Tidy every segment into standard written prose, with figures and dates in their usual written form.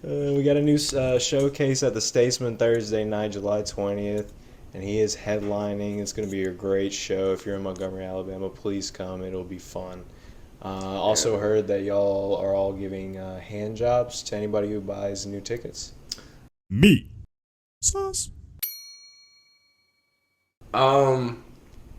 We got a new showcase at the Statesman Thursday night, July 20th, and he is headlining. It's going to be a great show. If you're in Montgomery, Alabama, please come. It'll be fun. Also Yeah. heard that y'all are all giving hand jobs to anybody who buys new tickets. Meat. Sauce. Um,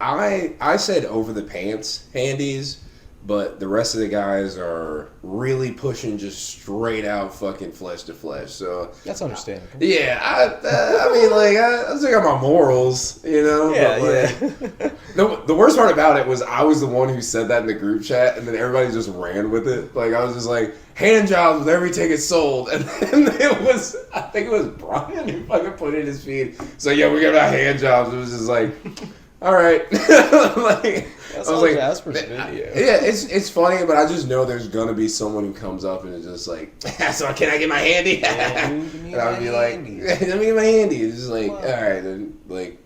I said over the pants handies, but the rest of the guys are really pushing just straight out fucking flesh to flesh. So That's understandable. yeah, I mean like I still got my morals, you know. Yeah, but, like, the worst part about it was I was the one who said that in the group chat, and then everybody just ran with it. Like I was just like hand jobs with every ticket sold, and then it was I think it was Brian who fucking put it in his feed. So yeah, we got about hand jobs. It was just like, all right, like. That's I was all like, Jasper's video. yeah, it's funny, but I just know there's gonna be someone who comes up and is just like, so can I get my handy? Yeah, dude, give me And I'll my be like, handy. let me get my handy. It's just like, Wow. all right, then like,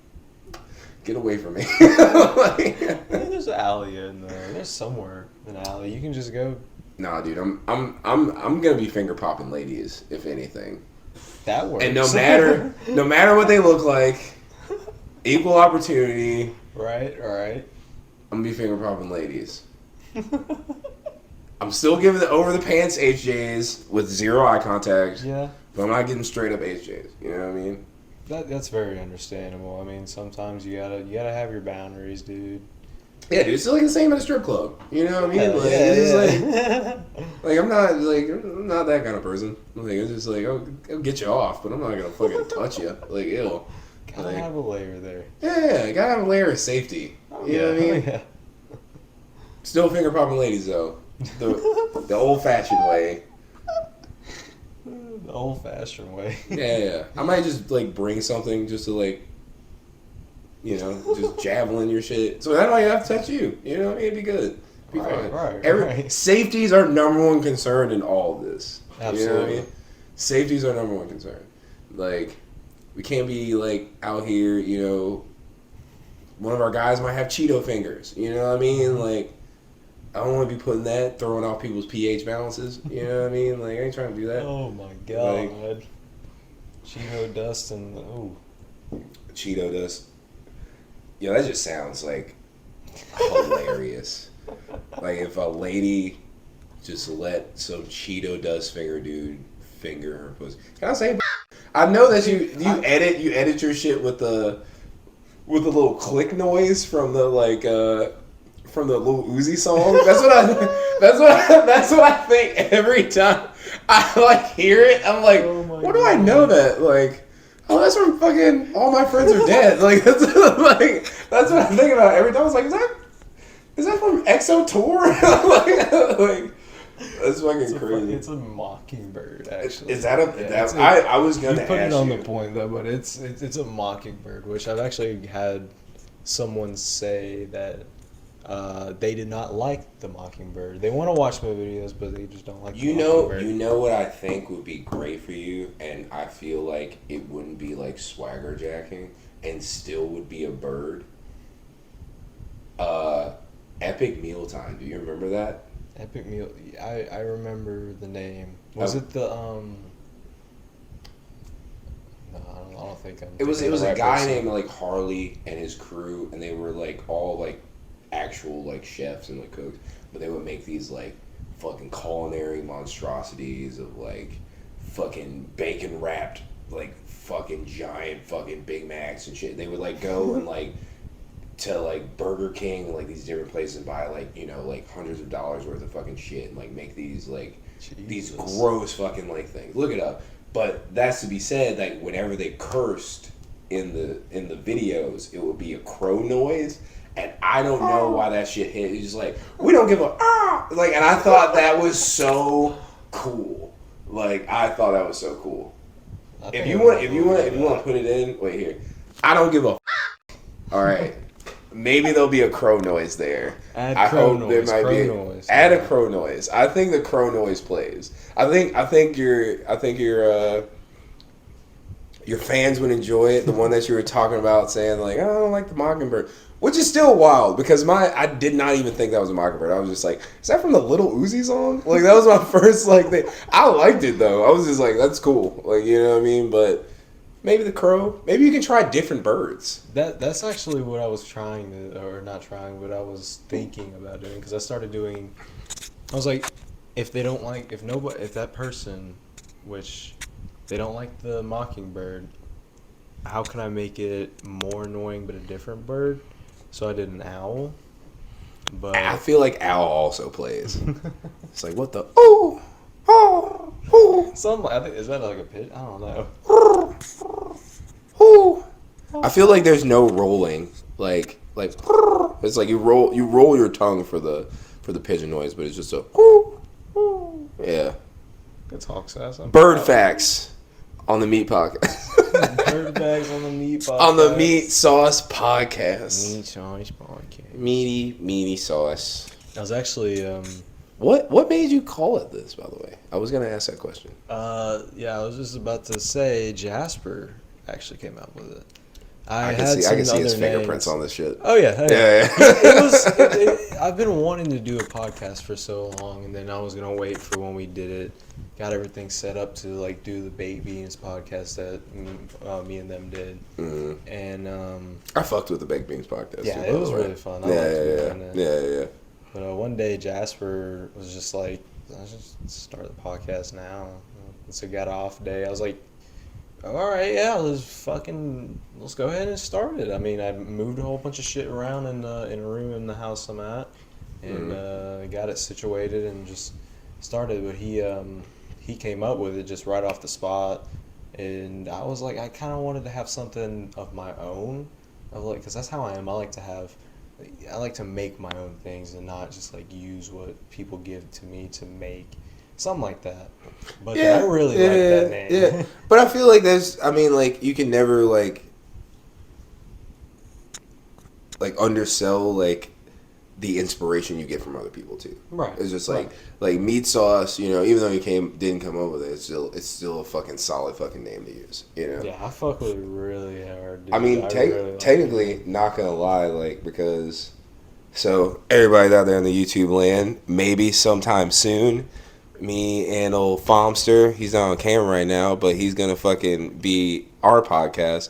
get away from me. Like, There's an alley in there. There's somewhere an alley. You can just go. nah, dude, I'm gonna be finger popping ladies if anything, That works. and no matter what they look like, equal opportunity. Right. I'm gonna be finger popping ladies. I'm still giving the over the pants HJs with zero eye contact. Yeah. But I'm not getting straight up HJs. You know what I mean? That's very understandable. I mean, sometimes you gotta have your boundaries, dude. Yeah, dude. It's like the same at a strip club. You know what I mean? Hell Like, yeah, it's yeah. like I'm not that kind of person. Like it's just like I'll get you off, but I'm not gonna fucking touch you. Like ew. Gotta Like, have a layer there. yeah, you gotta have a layer of safety. You know what I mean? Yeah. Still finger popping ladies though. The old fashioned way. The old-fashioned way. Yeah. I might just like bring something just to like, you know, just javelin your shit. So I don't even have to touch you. You know, it'd be good. Be fine. Right. Safety is our number one concern in all of this. Absolutely. You know what I mean? Safety is our number one concern. Like, we can't be like out here, you know. One of our guys might have Cheeto fingers. You know what I mean? Like, I don't want to be putting that, throwing off people's pH balances. You know what I mean? Like, I ain't trying to do that. Oh my god. Cheeto dust and Cheeto dust. Yo, that just sounds like hilarious. Like if a lady just let some Cheeto dust finger dude finger her pussy. Can I say? I know that you edit your shit with the little click noise from the from the Lil Uzi song. That's what I think every time I like hear it. I'm like, Oh my what do I know that like? Oh, that's from fucking All My Friends Are Dead. Like that's that's what I think about every time. I was like, is that from EXO Tour? like that's fucking crazy. It's a mockingbird, actually. Is that a? Yeah, that, I was gonna you put it ask on you. the point though, but it's a mockingbird, which I've actually had someone say that they did not like the mockingbird. They want to watch my videos, but they just don't like. You the know, mockingbird. you know what I think would be great for you, and I feel like it wouldn't be like swagger jacking, and still would be a bird. Epic Mealtime. Do you remember that? Epic Meal. I remember the name. Was Oh. it the No, I don't think I'm. It was thinking of the a right guy person. named like Harley and his crew, and they were like all like actual like chefs and like cooks, but they would make these like fucking culinary monstrosities of like fucking bacon wrapped like fucking giant fucking Big Macs and shit. They would like go and like to like Burger King and like these different places and buy like, you know, like hundreds of dollars worth of fucking shit and like make these like these Jesus. gross fucking like things. Look it up. But that's to be said, like whenever they cursed in the videos, it would be a crow noise. And I don't know why that shit hit. It's just like, we don't give a like, and I thought that was so cool. Like I thought that was so cool. If you want to put it in, wait here. I don't give a. All right. Maybe there'll be a crow noise there. Add I crow hope noise, there might crow be. noise. Add a crow noise. I think the crow noise plays. I think you're your fans would enjoy it. The one that you were talking about saying like, oh, I don't like the Mockingbird. Which is still wild because I did not even think that was a Mockingbird. I was just like, is that from the Little Uzi song? Like that was my first like thing. I liked it though. I was just like, that's cool. Like you know what I mean? But maybe the crow. Maybe you can try different birds. That's actually what I was trying to, or not trying, but I was thinking about doing because I started doing. I was like, if that person, which they don't like the mockingbird, how can I make it more annoying but a different bird? So I did an owl, but I feel like owl also plays. It's like what the oh. some I think is that like a pitch? I don't know. I feel like there's no rolling. Like it's like you roll your tongue for the pigeon noise, but it's just a yeah. It's hawk sass. Bird facts on the Meat Podcast. Bird bags on the meat podcast. On the Meat Sauce Podcast. Meat sauce podcast. Meaty sauce. I was actually What made you call it this, by the way? I was gonna ask that question. yeah, I was just about to say Jasper actually came out with it. I can see his fingerprints on this shit. Oh yeah, Yeah. I've been wanting to do a podcast for so long, and then I was gonna wait for when we did it. Got everything set up to like do the Baked Beans podcast that me and them did, and I fucked with the Baked Beans podcast. yeah, too, it by was the way. really fun. I liked doing it. Yeah. But one day Jasper was just like, let's just start the podcast now. So I got an off day. I was like, all right, yeah, let's go ahead and start it. I mean, I moved a whole bunch of shit around in a room in the house I'm at, and got it situated and just started. But he came up with it just right off the spot, and I was like, I kind of wanted to have something of my own, because that's how I am. I like to make my own things and not just like use what people give to me to make. Something like that. But I really like that name. Yeah. But I feel like you can never undersell the inspiration you get from other people too. Right. It's just like Meat Sauce, even though you didn't come up with it, it's still a fucking solid fucking name to use. Yeah, I fuck with it really hard, dude. I mean, really technically, not gonna lie, because everybody out there in the YouTube land, maybe sometime soon, me and old Fomster, he's not on camera right now, but he's gonna fucking be our podcast.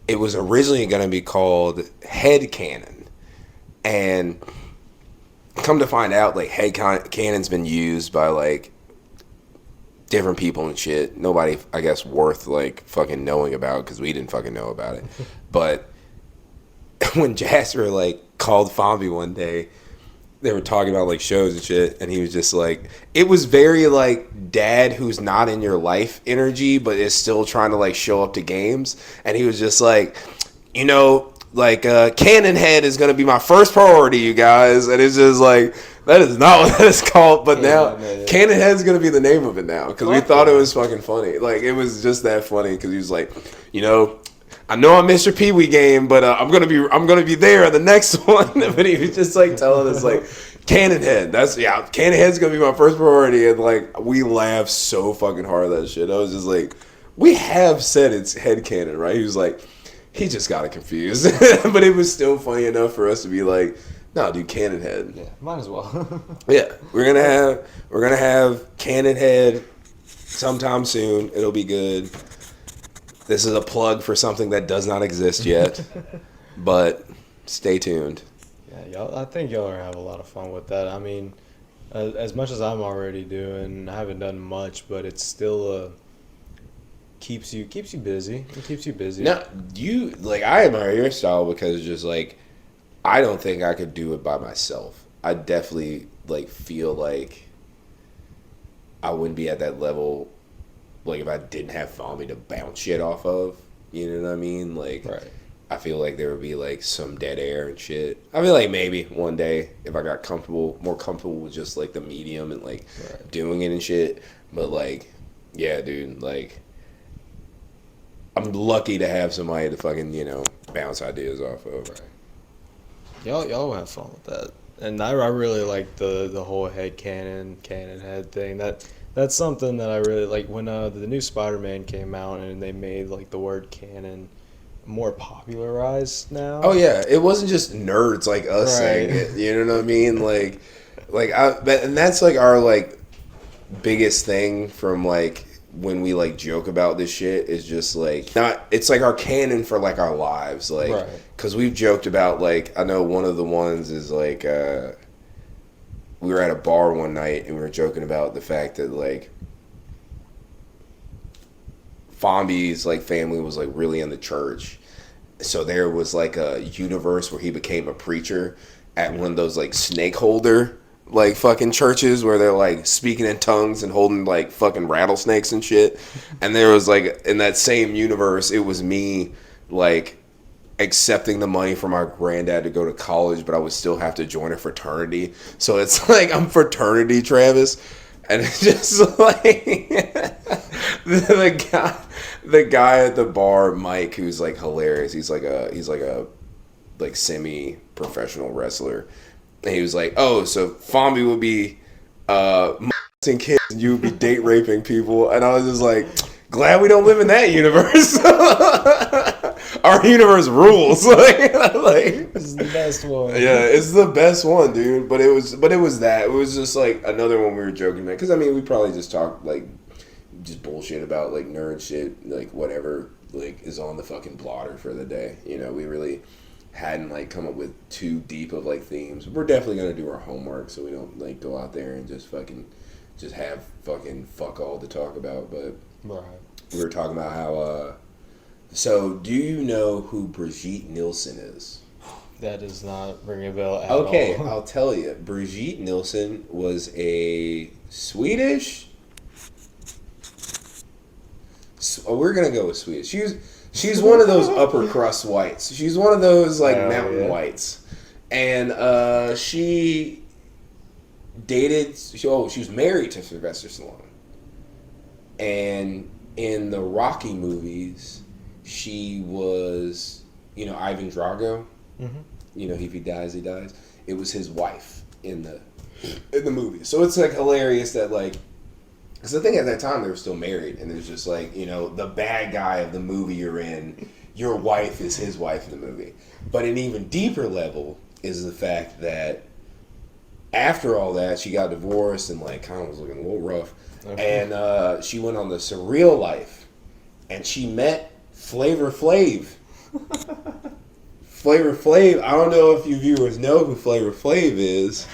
It was originally gonna be called Head Cannon, and come to find out, head cannon's been used by different people and shit. Nobody, I guess, worth fucking knowing about, because we didn't fucking know about it. But when Jasper called Fomby one day, they were talking about shows and shit, and he was just it was very dad who's not in your life energy, but is still trying to show up to games, and he was just Cannon Head is gonna be my first priority, you guys, and it's just that is not what that is called, but now Cannon Head's gonna be the name of it now, because we thought it was fucking funny. It was just that funny, because he was I know I missed your Pee Wee game, but I'm gonna be there at the next one. But he was just telling us Cannon Head. Cannon Head's gonna be my first priority, and we laughed so fucking hard at that shit. I was just we have said it's Head Cannon, right? He was he just got it confused, but it was still funny enough for us to be no, dude, Cannon Head. Yeah, might as well. Yeah, we're gonna have Cannon Head sometime soon. It'll be good. This is a plug for something that does not exist yet, but stay tuned. Yeah, I think y'all are have a lot of fun with that. I mean, as much as I'm already doing, I haven't done much, but it's still keeps you busy. It keeps you busy. No, you I admire your style, because just I don't think I could do it by myself. I definitely feel I wouldn't be at that level. If I didn't have Fomby to bounce shit off of, you know what I mean? Right. I feel there would be some dead air and shit. I feel maybe one day if I got more comfortable with just the medium and doing it and shit. But yeah, dude, I'm lucky to have somebody to fucking bounce ideas off of. Right. Y'all will have fun with that, and I really like the whole head cannon head thing. That's something that I really like when the new Spider-Man came out and they made like the word canon more popularized now. Oh yeah, it wasn't just nerds like us saying Right. it. You know what I mean? And that's like our like biggest thing from like when we like joke about this shit is just like not. It's like our canon for like our lives, like Right. because we've joked about like I know one of the ones is like we were at a bar one night and we were joking about the fact that like Fombi's like family was like really in the church. So there was like a universe where he became a preacher at one of those like snake holder like fucking churches where they're like speaking in tongues and holding like fucking rattlesnakes and shit. And there was like in that same universe, it was me like accepting the money from our granddad to go to college, but I would still have to join a fraternity. So it's like I'm fraternity Travis, and it's just like the guy at the bar, Mike, who's like hilarious. He's like a like semi professional wrestler, and he was like, "Oh, so Fombi would be molesting kids, and you would be date raping people," and I was just like, "Glad we don't live in that universe." Our universe rules. like, This is the best one. yeah, it's the best one, dude. But it was that. It was just like another one we were joking about. Because I mean, we probably just talked like just bullshit about like nerd shit, like whatever like is on the fucking blotter for the day. You know, we really hadn't like come up with too deep of like themes. We're definitely gonna do our homework so we don't like go out there and just have fucking fuck all to talk about. But Right. we were talking about how. So, do you know who Brigitte Nielsen is? That does not ring a bell at Okay, all. I'll tell you. Brigitte Nielsen was a Swedish. We're gonna go with Swedish. She's one of those upper crust whites. She's one of those like Oh, mountain yeah. whites, and she dated. She was married to Sylvester Stallone, and in the Rocky movies. She was, Ivan Drago. Mm-hmm. If he dies, he dies. It was his wife in the movie. So it's like hilarious that like, because I think at that time they were still married, and there's just like the bad guy of the movie you're in, your wife is his wife in the movie. But an even deeper level is the fact that after all that she got divorced and like kind of was looking a little rough, Okay. and she went on the Surreal Life, and she met. Flavor Flav. Flavor Flav. I don't know if you viewers know who Flavor Flav is,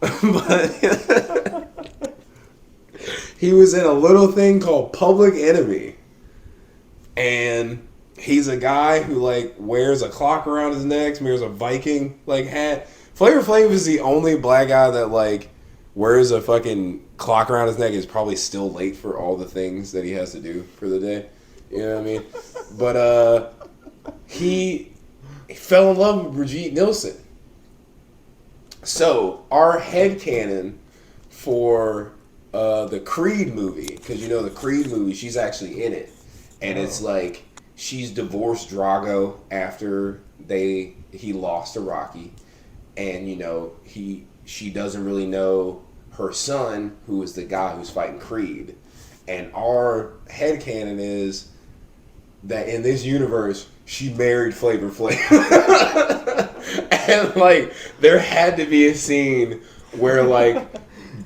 but he was in a little thing called Public Enemy, and he's a guy who like wears a clock around his neck, wears a Viking like hat. Flavor Flav is the only black guy that like wears a fucking clock around his neck. Is probably still late for all the things that he has to do for the day. You know what I mean? But he fell in love with Brigitte Nielsen. So our headcanon for the Creed movie, because the Creed movie, she's actually in it, and it's like she's divorced Drago after he lost to Rocky, and she doesn't really know her son, who is the guy who's fighting Creed, and our headcanon is that in this universe, she married Flavor Flav. And, like, there had to be a scene where, like,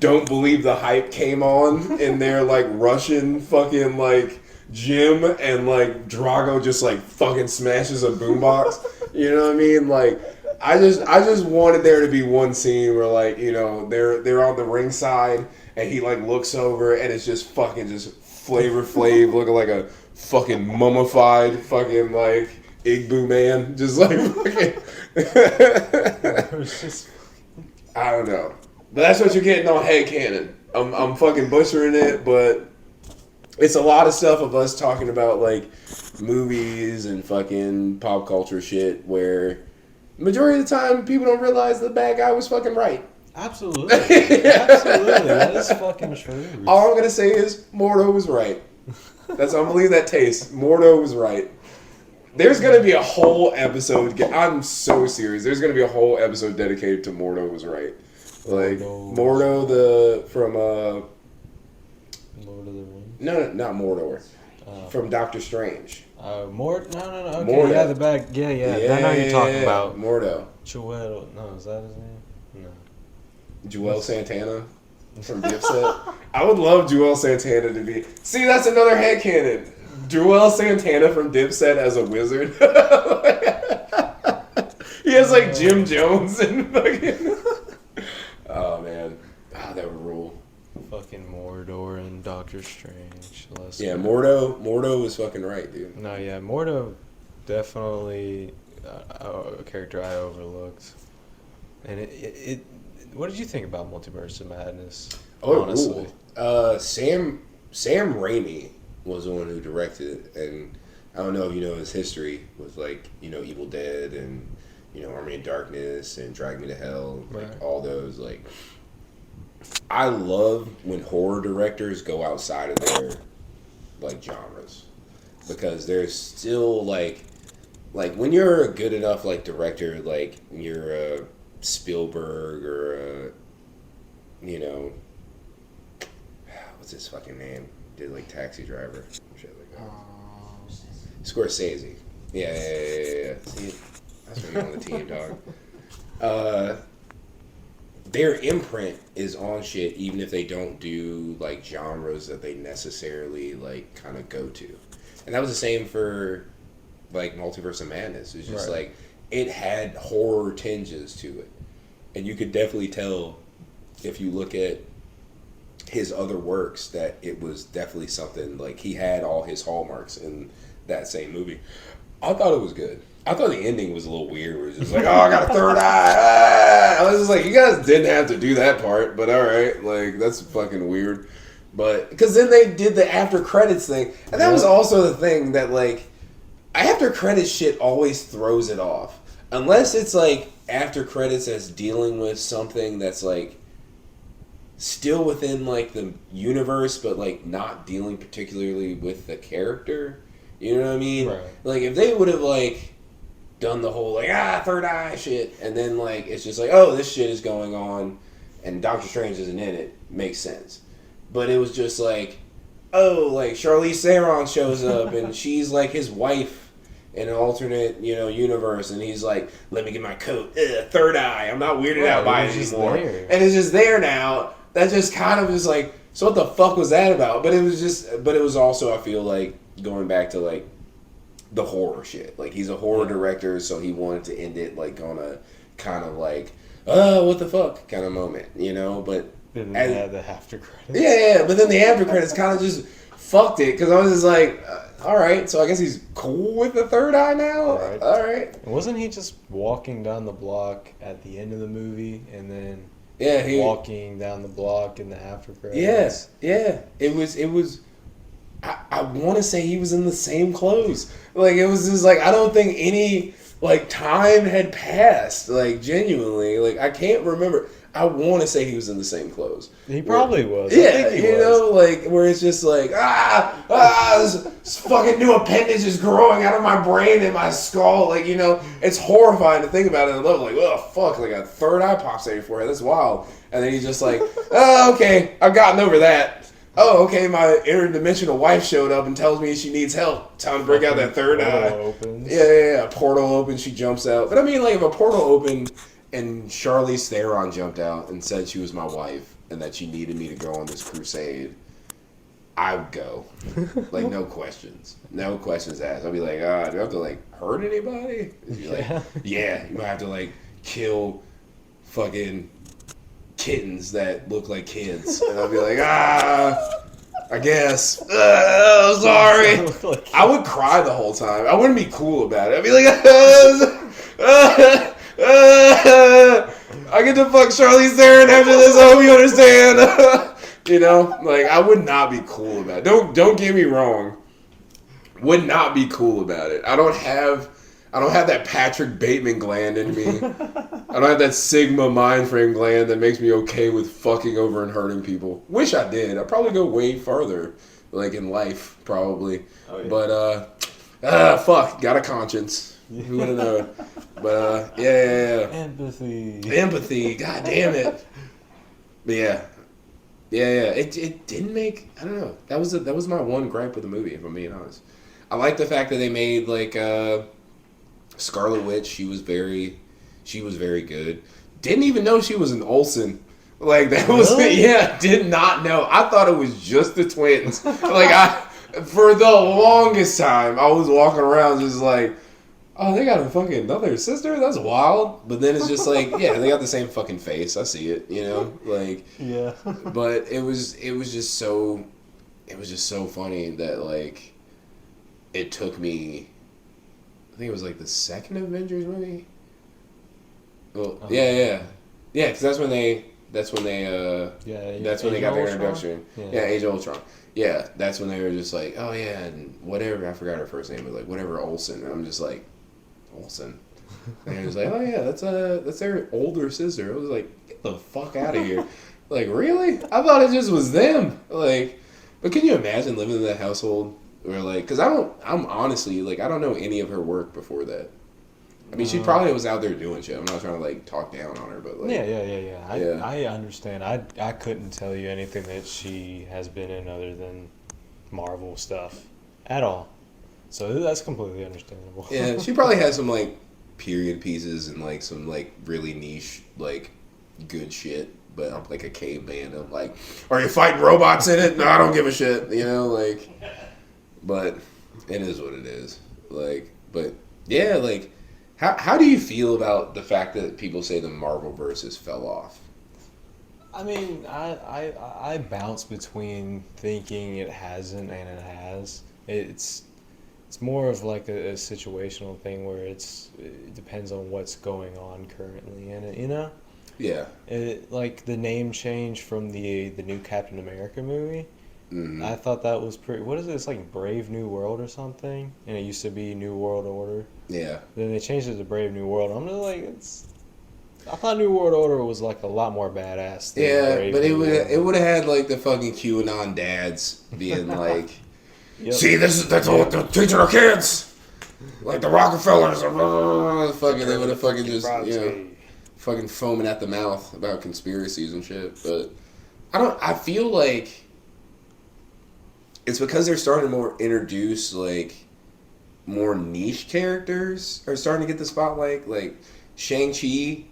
Don't Believe the Hype came on in their, like, Russian fucking, like, gym, and, like, Drago just, like, fucking smashes a boombox. You know what I mean? Like, I just wanted there to be one scene where, like, they're on the ringside, and he, like, looks over, and it's just fucking just Flavor Flav looking like a fucking mummified fucking like Igbo man, just like fucking. I don't know, but that's what you're getting on headcanon. I'm fucking butchering it, but it's a lot of stuff of us talking about like movies and fucking pop culture shit where majority of the time people don't realize the bad guy was fucking right. Absolutely. Absolutely. That is fucking true. All I'm gonna say is Mordo was right. That's how I'm gonna leave that taste. Mordo was right. There's gonna be a whole episode. I'm so serious. There's gonna be a whole episode dedicated to Mordo was right. Like Mordo, Lord of the Rings. No, not Mordor. From Doctor Strange. Mort? No. Okay, Mordo. yeah, the back. Yeah. I know you're talking about. Mordo. Joel. No, is that his name? No. Joel Santana from Dipset. I would love Joel Santana to be. See, that's another headcanon. Joel Santana from Dipset as a wizard. He has like Jim Jones and fucking. Oh man, that would rule. Fucking Mordor and Doctor Strange. Yeah, Mordo was fucking right, dude. No, yeah, Mordo definitely a character I overlooked. And it what did you think about Multiverse of Madness? Oh, honestly, Sam Raimi was the one who directed it, and I don't know if you know his history with like Evil Dead and Army of Darkness and Drag Me to Hell, like Right. all those like. I love when horror directors go outside of their like genres because there's still like when you're a good enough like director, like you're a Spielberg or a what's his fucking name, did like Taxi Driver, shit like that. Scorsese. Yeah. See, that's when you're on the team, dog. Their imprint is on shit even if they don't do like genres that they necessarily like kind of go to. And that was the same for like Multiverse of Madness. It's just Right. like it had horror tinges to it. And you could definitely tell if you look at his other works that it was definitely something like he had all his hallmarks in that same movie. I thought it was good. I thought the ending was a little weird. Where it was just like, oh, I got a third eye. I was just like, you guys didn't have to do that part, but all right, like that's fucking weird. But because then they did the after credits thing, and that was also the thing that like after credits shit always throws it off, unless it's like after credits that's dealing with something that's like still within like the universe, but like not dealing particularly with the character. You know what I mean? Right. Like if they would have like done the whole like third eye shit, and then like it's just like this shit is going on, and Doctor Strange isn't in it, makes sense. But it was just like like Charlize Theron shows up and she's like his wife in an alternate universe, and he's like, let me get my coat, third eye. I'm not weirded out by it anymore, and it's just there now. That just kind of is like, so what the fuck was that about? But it was also I feel like going back to like the horror shit. Like he's a horror director, so he wanted to end it like on a kind of like, what the fuck kind of moment, But then they had the after credits. yeah. But then the after credits kind of just fucked it because I was just like, all right, so I guess he's cool with the third eye now. Right. All right. Wasn't he just walking down the block at the end of the movie and then walking down the block in the after credits? Yes, yeah. It was. I want to say he was in the same clothes. Like it was just like I don't think any like time had passed. Like genuinely, like I can't remember. I want to say he was in the same clothes. He probably was. Yeah, I think he was. like where it's just like this fucking new appendage is growing out of my brain and my skull. Like it's horrifying to think about it. And I'm like, oh fuck, like a third eye pops out of your forehead. That's wild. And then he's just like, okay, I've gotten over that. Oh, okay, my interdimensional wife showed up and tells me she needs help. Time to break out that third eye. Opens. Yeah. A portal opens, she jumps out. But I mean, like, if a portal opened and Charlize Theron jumped out and said she was my wife and that she needed me to go on this crusade, I would go. Like, no questions. No questions asked. I'd be like, do I have to, like, hurt anybody? She'd be like, yeah, you might have to, like, kill fucking kittens that look like kids. And I'd be like, I guess. Sorry. I would cry the whole time. I wouldn't be cool about it. I'd be like, I get to fuck Charlize Theron after this. I hope you understand. Like I would not be cool about it. Don't get me wrong. Would not be cool about it. I don't have that Patrick Bateman gland in me. I don't have that Sigma mind frame gland that makes me okay with fucking over and hurting people. Wish I did. I'd probably go way farther, like in life, probably. Oh, yeah. But fuck, got a conscience. Who would have known? But yeah. Empathy. God damn it. But yeah, Yeah. It didn't make. I don't know. That was my one gripe with the movie. If I'm being honest, I like the fact that they made like Scarlet Witch. She was very good. Didn't even know she was an Olsen. Like that was Really? yeah. Did not know. I thought it was just the twins. For the longest time, I was walking around just like, oh, they got a fucking another sister? That's wild. But then it's just like, yeah, they got the same fucking face. I see it, you know? Like, Yeah. but it was just so, funny that, like, it took me, I think it was like the second Avengers movie? Well, yeah. Yeah, because that's when they, Yeah. that's when they Age got of their Ultron? introduction. Yeah, Age of Ultron. Yeah, that's when they were just like, oh yeah, and whatever, I forgot her first name, but like, whatever Olsen. And I'm just like, Olsen? And he was like, oh yeah, that's their older sister. I was like, get the fuck out of here. Like, really? I thought it just was them. Like, but can you imagine living in that household? Or like, because I'm honestly, like, I don't know any of her work before that. I mean, she probably was out there doing shit. I'm not trying to, like, talk down on her, but, like... Yeah. I understand. I couldn't tell you anything that she has been in other than Marvel stuff at all. So that's completely understandable. Yeah, she probably has some, like, period pieces and, like, some, like, really niche, like, good shit. But I'm like a caveman. I'm like, are you fighting robots in it? No, I don't give a shit. You know, like... But it is what it is. Like, but, yeah, like... How do you feel about the fact that people say the Marvel versus fell off? I mean, I bounce between thinking it hasn't and it has. It's more of like a situational thing where it depends on what's going on currently in it, you know? Yeah. Like the name change from the new Captain America movie. Mm-hmm. I thought that was pretty. What is it? It's like Brave New World or something, and it used to be New World Order. Yeah. Then they changed it to Brave New World. I'm just like, I thought New World Order was like a lot more badass. Than Yeah, Brave but New World. it would have had like the fucking QAnon dads being like, Yep. "See, that's what they're teaching our kids." Like the Rockefellers, fucking, they would have fucking just fucking foaming at the mouth about conspiracies and shit. But I feel like it's because they're starting to more introduce like more niche characters are starting to get the spotlight. Like Shang-Chi,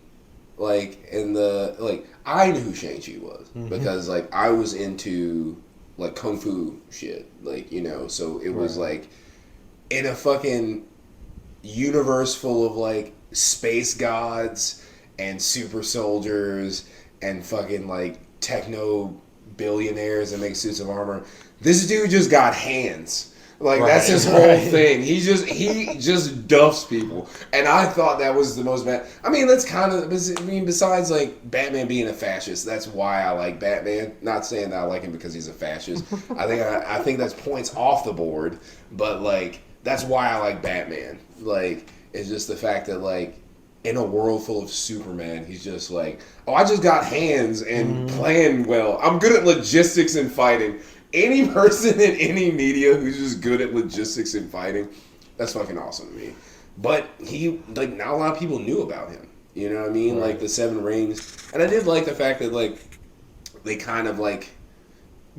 like I knew who Shang-Chi was because like I was into like kung fu shit, like, you know, so it was like in a fucking universe full of like space gods and super soldiers and fucking like techno billionaires that make suits of armor. This dude just got hands. Like, that's his whole thing. He just duffs people. And I thought that was the most bad. I mean, that's kind of, I mean, besides, like, Batman being a fascist, that's why I like Batman. Not saying that I like him because he's a fascist. I think that's points off the board. But, like, that's why I like Batman. Like, it's just the fact that, like, in a world full of Superman, he's just like, oh, I just got hands and playing well. I'm good at logistics and fighting. Any person in any media who's just good at logistics and fighting, that's fucking awesome to me. But he, like, not a lot of people knew about him. You know what I mean? Like, the Seven Rings. And I did like the fact that, like, they kind of, like,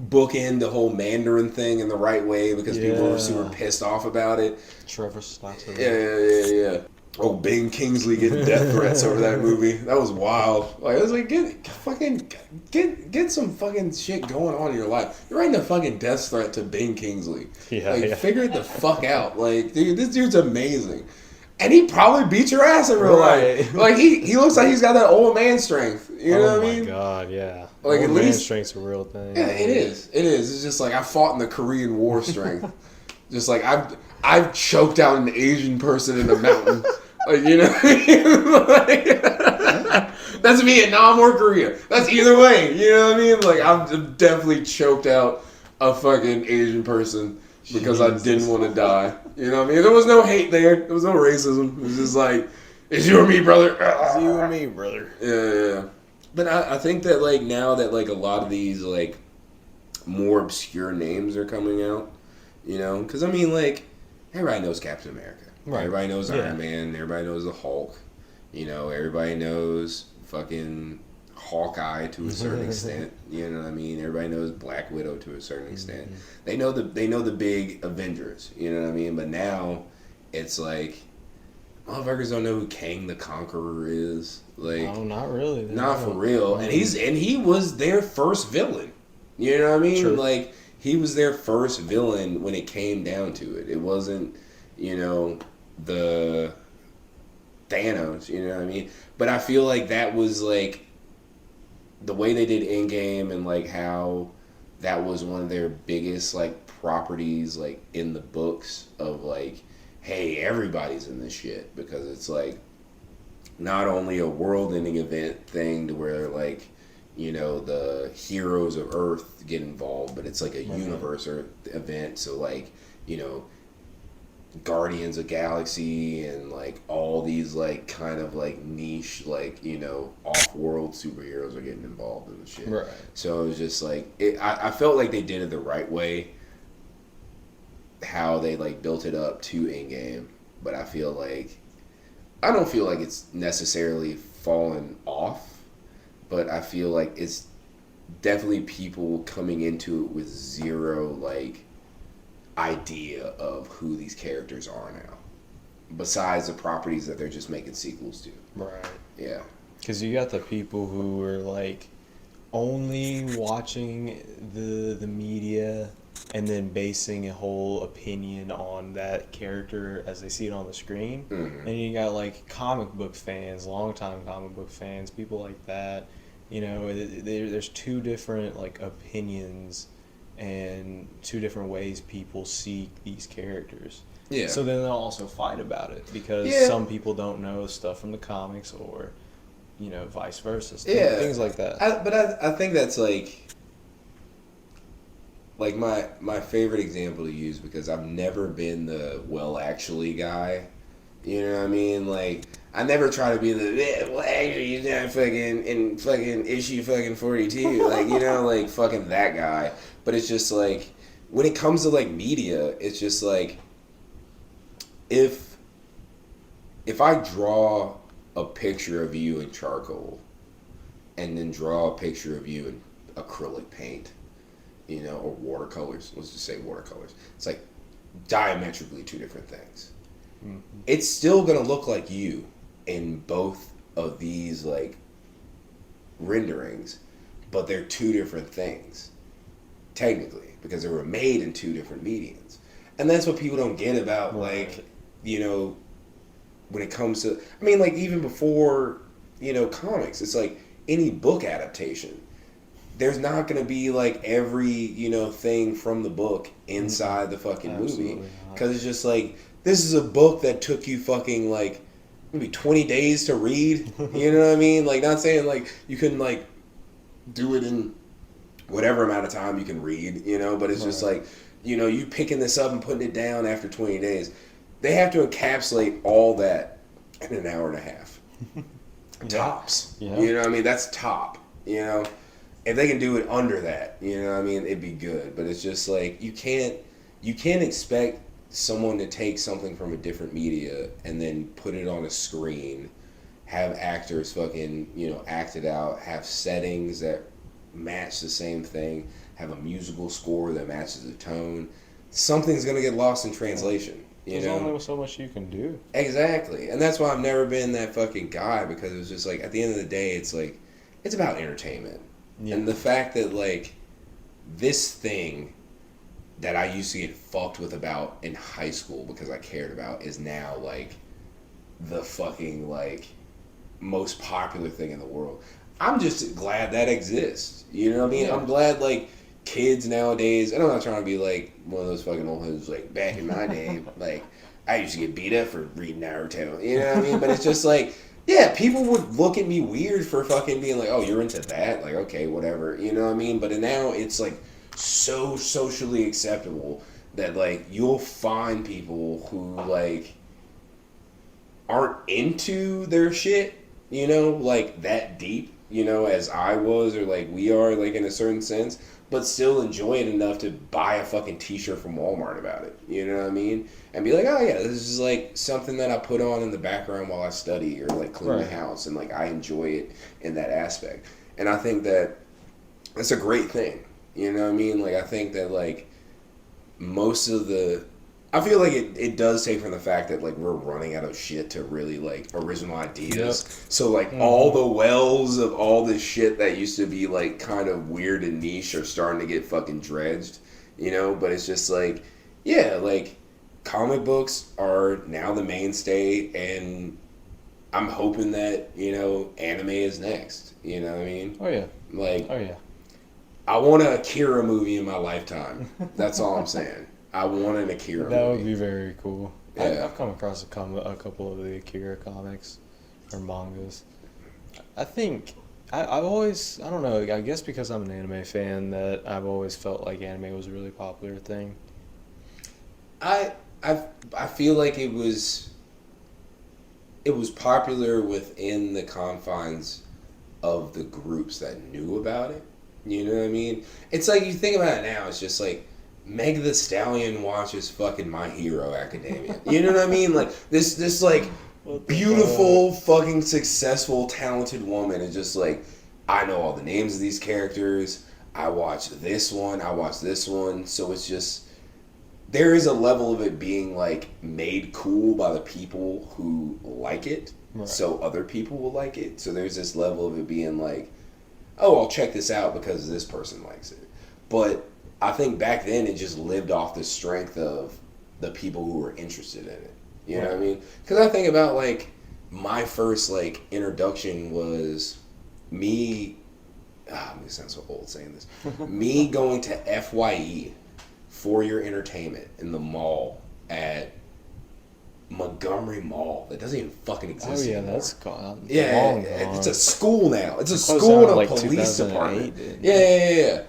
bookend the whole Mandarin thing in the right way because people were super pissed off about it. Trevor Stockton. Yeah. Oh, Ben Kingsley getting death threats over that movie. That was wild. Like, I was like, get some fucking shit going on in your life. You're writing a fucking death threat to Ben Kingsley. Figure it the fuck out. Like, dude, this dude's amazing. And he probably beat your ass in real life. Like, he looks like he's got that old man strength. You know what I mean? Oh my god, yeah. Like, old at man least strength's a real thing. Yeah, it is. It's just like I fought in the Korean War strength. Just like I've choked out an Asian person in a mountain. Like, you know what I mean? Like, that's Vietnam or Korea. That's either way. You know what I mean? Like, I've definitely choked out a fucking Asian person because I didn't want to die. You know what I mean? There was no hate there. There was no racism. It was just like, it's you and me, brother. It's you and me, brother. Yeah. But I think that, like, now that, like, a lot of these, like, more obscure names are coming out, you know? Because, I mean, like, everybody knows Captain America. Right. Everybody knows Iron Man. Everybody knows the Hulk. You know, everybody knows fucking Hawkeye to a certain extent. You know what I mean? Everybody knows Black Widow to a certain extent. They know the big Avengers. You know what I mean? But now it's like motherfuckers don't know who Kang the Conqueror is. Like, No, not really. not for real. And he was their first villain. You know what I mean? True. Like, he was their first villain when it came down to it. It wasn't, the Thanos, you know what I mean? But I feel like that was like the way they did Endgame and like how that was one of their biggest like properties like in the books of like, hey, everybody's in this shit, because it's like not only a world-ending event thing to where like the heroes of Earth get involved, but it's like a universe or event. So like Guardians of Galaxy and like all these like kind of like niche like off-world superheroes are getting involved in the shit. Right. So it was just like I felt like they did it the right way, how they like built it up to Endgame, but I don't feel like it's necessarily fallen off, but I feel like it's definitely people coming into it with zero like idea of who these characters are now, besides the properties that they're just making sequels to. Right. Yeah. Because you got the people who were like only watching the media and then basing a whole opinion on that character as they see it on the screen. Mm-hmm. And you got like comic book fans, longtime comic book fans, people like that. There's two different like opinions and two different ways people see these characters. Yeah. So then they'll also fight about it because some people don't know stuff from the comics or, vice versa. Things like that. I think that's like my favorite example to use, because I've never been the well actually guy. You know what I mean? Like, I never try to be the well actually you're not fucking in fucking issue fucking 42. Like, like fucking that guy. But it's just like when it comes to like media, it's just like if I draw a picture of you in charcoal and then draw a picture of you in acrylic paint, or watercolors. Let's just say watercolors. It's like diametrically two different things. Mm-hmm. It's still gonna look like you in both of these like renderings, but they're two different things technically, because they were made in two different mediums. And that's what people don't get about like when it comes to, I mean, like even before comics, it's like any book adaptation, there's not going to be like every thing from the book inside the fucking movie, because it's just like, this is a book that took you fucking like maybe 20 days to read. You know what I mean? Like, not saying like you couldn't like do it in whatever amount of time you can read, but it's just like, you picking this up and putting it down after 20 days. They have to encapsulate all that in an hour and a half. Tops. Yeah. You know what I mean? That's top. If they can do it under that, it'd be good. But it's just like you can't expect someone to take something from a different media and then put it on a screen, have actors fucking, act it out, have settings that match the same thing, have a musical score that matches the tone. Something's gonna get lost in translation. There's only so much you can do. Exactly. And that's why I've never been that fucking guy, because it was just like, at the end of the day, it's like, it's about entertainment. Yeah. And the fact that like this thing that I used to get fucked with about in high school because I cared about is now like the fucking like most popular thing in the world. I'm just glad that exists. You know what I mean? Yeah. I'm glad like kids nowadays, and I'm not trying to be like one of those fucking old heads like back in my day, like I used to get beat up for reading Naruto. You know what I mean? But it's just like, yeah, people would look at me weird for fucking being like, oh, you're into that? Like, okay, whatever. You know what I mean? But now it's like so socially acceptable that like you'll find people who like aren't into their shit, like that deep, as I was, or like we are, like in a certain sense, but still enjoy it enough to buy a fucking t-shirt from Walmart about it. You know what I mean? And be like, oh yeah, this is like something that I put on in the background while I study or like clean the house, and like I enjoy it in that aspect. And I think that it's a great thing. You know what I mean? Like, I think that, like, most of the... I feel like it does take from the fact that, like, we're running out of shit to really, like, original ideas. Yep. So, like, all the wells of all this shit that used to be, like, kind of weird and niche are starting to get fucking dredged, you know? But it's just, like, yeah, like, comic books are now the mainstay, and I'm hoping that, you know, anime is next. You know what I mean? Oh, yeah. Like, Oh, yeah. I want an Akira movie in my lifetime. That's all I'm saying. I want an Akira That would movie. be very cool. Yeah. I've come across a couple of the Akira comics or mangas. I think I've always, I don't know, I guess because I'm an anime fan that I've always felt like anime was a really popular thing. I feel like it was popular within the confines of the groups that knew about it. You know what I mean? It's like, you think about it now, it's just like Meg the Stallion watches fucking My Hero Academia. You know what I mean? Like this like beautiful fucking successful talented woman is just like, I know all the names of these characters. I watch this one. I watch this one. So it's just, there is a level of it being like made cool by the people who like it. Right. So other people will like it. So there's this level of it being like, oh, I'll check this out because this person likes it. But I think back then it just lived off the strength of the people who were interested in it. You know what I mean? Because I think about, like, my first, like, introduction was me, I'm going to sound so old saying this, me going to FYE, For Your Entertainment, in the mall at Montgomery Mall. That doesn't even fucking exist Oh, yeah, anymore. that's gone. Yeah, Long gone. it's a school now. It's a Closed school down and a like police 2008, department. didn't Yeah, it? yeah, yeah.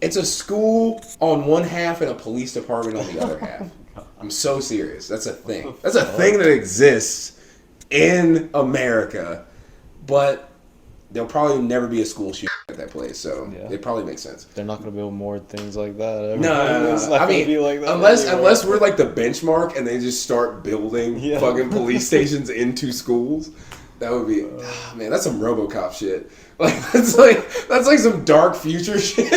It's a school on one half and a police department on the other half. I'm so serious. That's a thing. That's a thing that exists in America, but there'll probably never be a school shooting at that place, so Yeah. it probably makes sense. They're not going to build more things like that ever. No. It's not I gonna mean, be like that unless anymore. we're like the benchmark and they just start building Yeah. fucking police stations into schools, that would be, man, that's some RoboCop shit. Like that's like some dark future shit.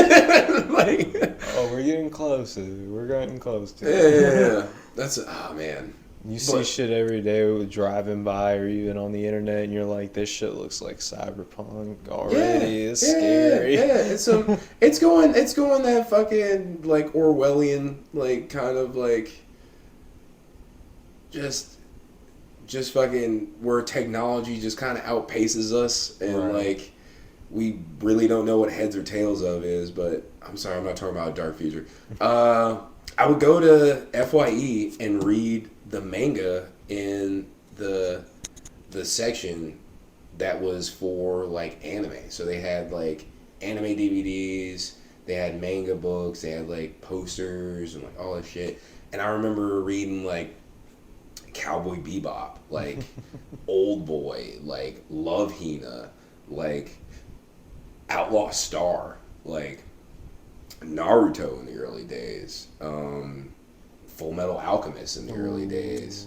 Like, Oh, we're getting close. We're getting close to yeah, it. yeah, yeah. That's man. You see But- shit every day with driving by or even on the internet, and you're like, this shit looks like cyberpunk already. It's scary. Yeah, it's going that fucking like Orwellian, like kind of like just fucking where technology just kind of outpaces us, and Right. like we really don't know what heads or tails of is. But I'm sorry, I'm not talking about a dark future. I would go to FYE and read the manga in the section that was for like anime. So they had like anime DVDs, they had manga books, they had like posters and like all that shit. And I remember reading like Cowboy Bebop, like Old Boy, like Love Hina, like Outlaw Star, like Naruto in the early days, Full Metal Alchemist in the early days.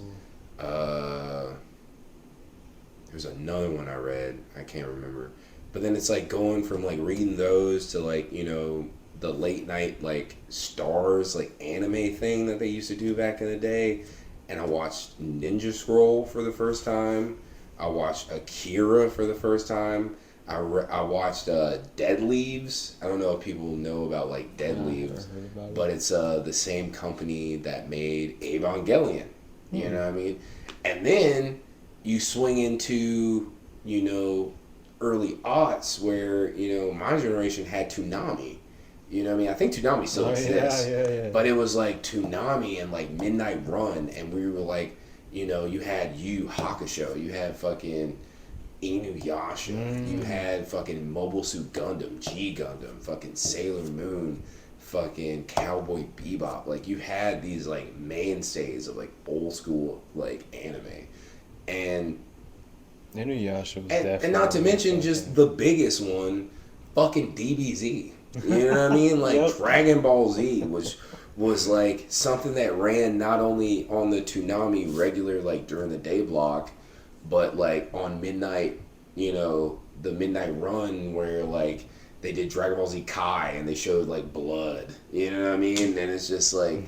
There's another one I read, I can't remember. But then it's like going from like reading those to like, you know, the late night like Stars like anime thing that they used to do back in the day. And I watched Ninja Scroll for the first time. I watched Akira for the first time. I watched Dead Leaves. I don't know if people know about like Dead Leaves, but it's the same company that made Evangelion. You know what I mean? And then you swing into, you know, early aughts where, you know, my generation had Toonami. You know what I mean? I think Toonami still exists. Yeah. But it was like Toonami and like Midnight Run, and we were like, you know, you had Yu Hakusho, you had fucking Inuyasha, you had fucking Mobile Suit Gundam, G Gundam, fucking Sailor Moon, fucking Cowboy Bebop. Like you had these like mainstays of like old school like anime, and Inuyasha was definitely. and not to mention just the biggest one, fucking DBZ. You know what I mean? Like Yep. Dragon Ball Z, which was like something that ran not only on the Toonami regular like during the day block, but like on midnight, you know, the Midnight Run where like they did Dragon Ball Z Kai and they showed like blood. You know what I mean? And it's just like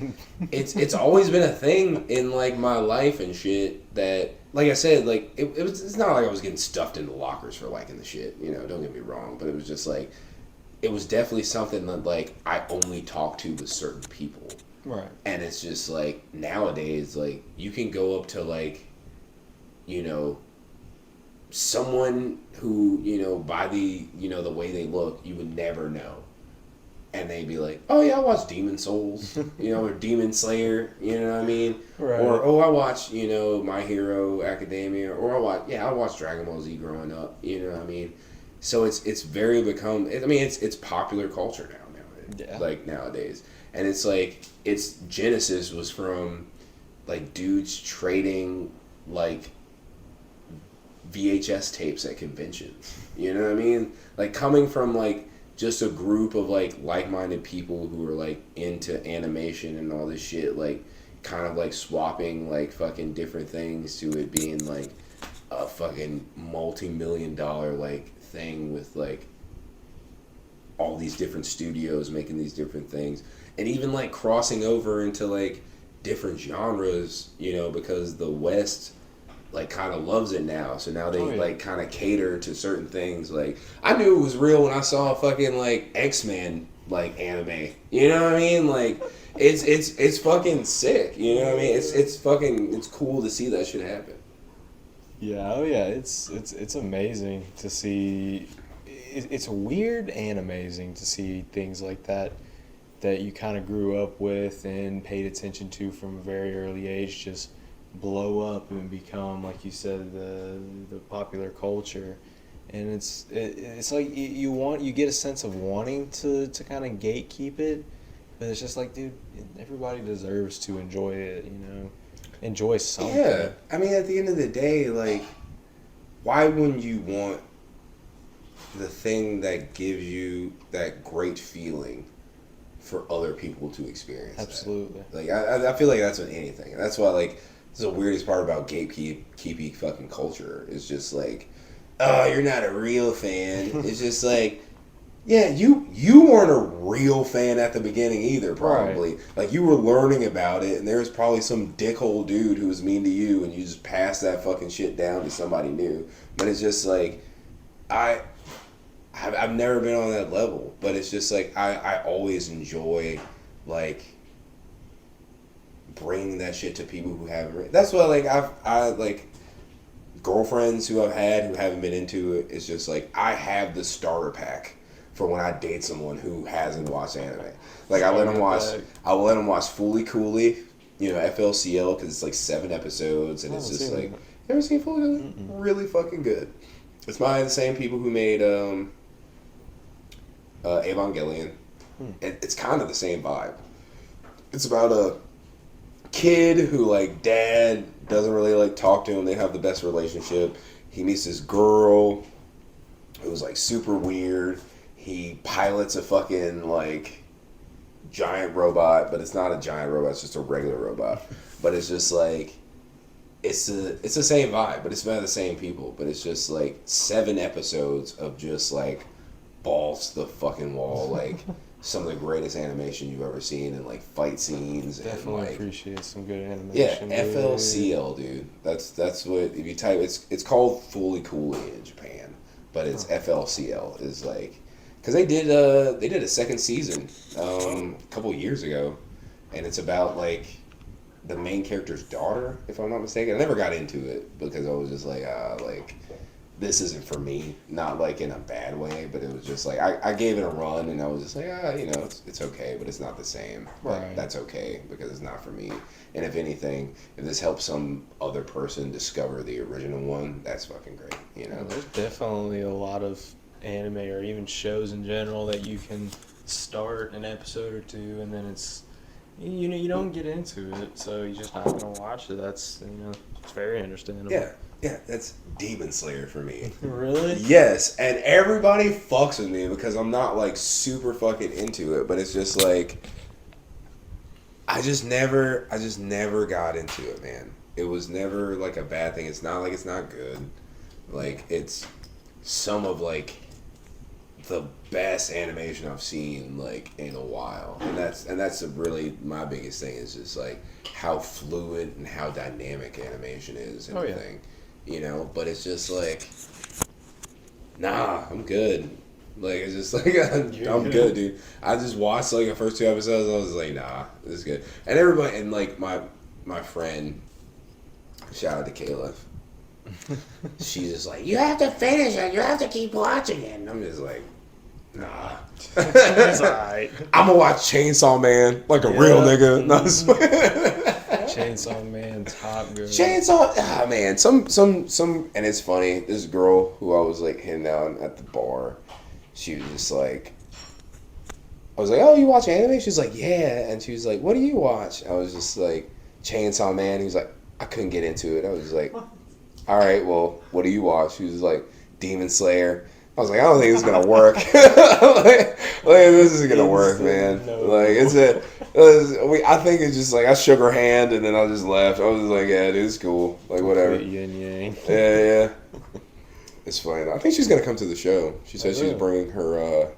it's always been a thing in like my life and shit that like I said, like it's not like I was getting stuffed into lockers for liking the shit, you know, don't get me wrong, but it was just like it was definitely something that like I only talk to with certain people. Right. And it's just like nowadays, like you can go up to like, you know, someone who, you know, by the, you know, the way they look, you would never know. And they'd be like, oh yeah, I watch Demon Souls, you know, or Demon Slayer, you know what I mean? Right. Or, oh, I watch, you know, My Hero Academia, or I watched Dragon Ball Z growing up, you know what I mean? So it's very become, I mean, it's popular culture nowadays. And it's like, its genesis was from, like, dudes trading, like, VHS tapes at conventions. You know what I mean? Like, coming from, like, just a group of, like-minded people who are, like, into animation and all this shit, like, kind of, like, swapping, like, fucking different things to it being, like, a fucking multi-million-dollar, like, thing with, like, all these different studios making these different things. And even, like, crossing over into, like, different genres, you know, because the West, like, kind of loves it now. So now they, like, kind of cater to certain things. Like, I knew it was real when I saw a fucking, like, X-Men, like, anime. You know what I mean? Like, it's fucking sick. You know what I mean? It's cool to see that shit happen. Yeah, oh yeah, it's amazing to see. It's weird and amazing to see things like that you kind of grew up with and paid attention to from a very early age just blow up and become, like you said, the popular culture. And it's like you get a sense of wanting to kind of gatekeep it, but it's just like, dude, everybody deserves to enjoy it, you know, enjoy something. Yeah, I mean, at the end of the day, like, why wouldn't you want the thing that gives you that great feeling for other people to experience? Absolutely. That? Like, I feel like that's with anything. And that's why, like, this is the weirdest part about gatekeeping fucking culture. It's just like, oh, you're not a real fan. It's just like, yeah, you weren't a real fan at the beginning either, probably. Right. Like, you were learning about it, and there was probably some dickhole dude who was mean to you, and you just passed that fucking shit down to somebody new. But it's just like, I've never been on that level, but it's just like, I always enjoy, like, bringing that shit to people who haven't read. That's why, like, I like, girlfriends who I've had who haven't been into it, it's just like, I have the starter pack for when I date someone who hasn't watched anime. Like, I will let them watch Fooly Cooly, you know, FLCL, because it's like 7 episodes, and it's just like, you ever seen Fooly Cooly? Really fucking good. It's by the same people who made Evangelion. It's kind of the same vibe. It's about a kid who, like, dad doesn't really, like, talk to him. They have the best relationship. He meets this girl who's, like, super weird. He pilots a fucking, like, giant robot, but it's not a giant robot. It's just a regular robot. But it's just, like, it's the same vibe, but it's by the same people. But it's just, like, 7 episodes of just, like, balls to the fucking wall, like, some of the greatest animation you've ever seen, and, like, fight scenes. Definitely, and, like, appreciate some good animation. Yeah, FLCL, dude. That's what, if you type, it's called Fooly Cooly in Japan, but it's FLCL is like, because they did a second season a couple years ago, and it's about, like, the main character's daughter, if I'm not mistaken. I never got into it because I was just like, this isn't for me. Not, like, in a bad way, but it was just like, I gave it a run, and I was just like, you know, it's okay, but it's not the same. But right. That's okay, because it's not for me. And if anything, if this helps some other person discover the original one, that's fucking great, you know? There's definitely a lot of anime, or even shows in general, that you can start an episode or two, and then it's, you know, you don't get into it, so you're just not going to watch it. That's, you know, it's very understandable. Yeah, that's Demon Slayer for me. Really? Yes, and everybody fucks with me because I'm not, like, super fucking into it, but it's just like, I just never got into it, man. It was never, like, a bad thing. It's not like it's not good. Like, it's some of like the best animation I've seen like in a while, and that's really my biggest thing is just like how fluid and how dynamic animation is and everything, you know. But it's just like, nah, I'm good. Like it's just like I'm good, dude. I just watched like the first 2 episodes. I was like, nah, this is good. And everybody, and like my friend, shout out to Kayla. She's just like, you have to finish it. You have to keep watching it. And I'm just like, nah. It's alright. I'm gonna watch Chainsaw Man like a real nigga. No, Chainsaw Man, Top Gun. Chainsaw, man. Some, and it's funny. This girl who I was like hitting out at the bar, she was just like, I was like, oh, you watch anime? She was like, yeah. And she was like, what do you watch? I was just like, Chainsaw Man. He was like, I couldn't get into it. I was like, all right, well, what do you watch? She was like, Demon Slayer. I was like, I don't think this is gonna work. like, this is gonna work, man. No. Like, I think it's just like I shook her hand and then I just left. I was just like, yeah, dude, it's cool. Like, whatever. Yin yang. Yeah. It's fine. I think she's gonna come to the show. She said she's bringing her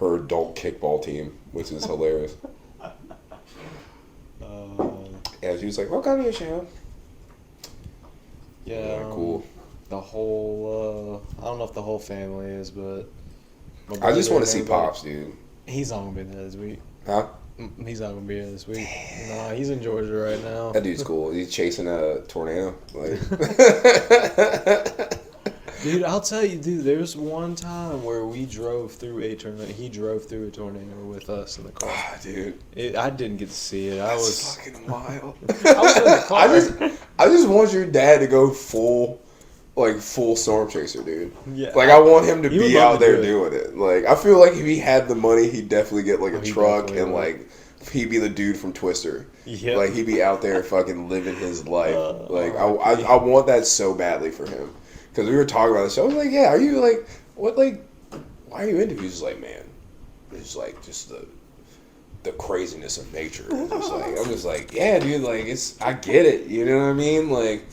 adult kickball team, which is hilarious. Yeah, she was like, welcome to your show. Yeah, cool. The whole, I don't know if the whole family is, but I just want to see everybody- Pops, dude. He's not gonna be there this week. Huh? He's not gonna be here this week. Nah, he's in Georgia right now. That dude's cool. He's chasing a tornado. Like, Dude, I'll tell you, dude. There's one time where we drove through a tornado. He drove through a tornado with us in the car. dude, I didn't get to see it. I was fucking wild. I was in the car. I just want your dad to go full storm chaser, dude. Yeah. Like, I want him to He would be love out to there do it. doing it. Like, I feel like if he had the money, he'd definitely get like a He truck definitely and would. like he'd be the dude from Twister. Yep. Like, he'd be out there fucking living his life. Like, R.I.P. I want that so badly for him. Because we were talking about this. I was like, yeah, are you like, what, like, why are you into it? He's just like, man, it's like just the craziness of nature. I'm just like, yeah, dude, like, I get it. You know what I mean? Like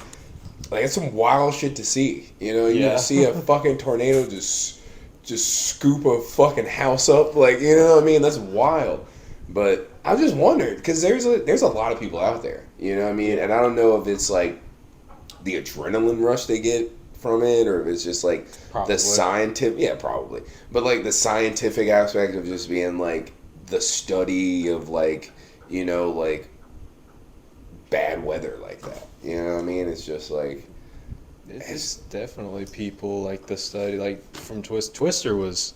it's some wild shit to see. You know, you see a fucking tornado just scoop a fucking house up. Like, you know what I mean? That's wild. But I just wondered, because there's a lot of people out there. You know what I mean? And I don't know if it's like the adrenaline rush they get from it, or if it's just like Probably. the scientific, probably, but like the scientific aspect of just being like the study of like, you know, like bad weather like that, you know what I mean? It's just like It's definitely people like the study, like from Twister was.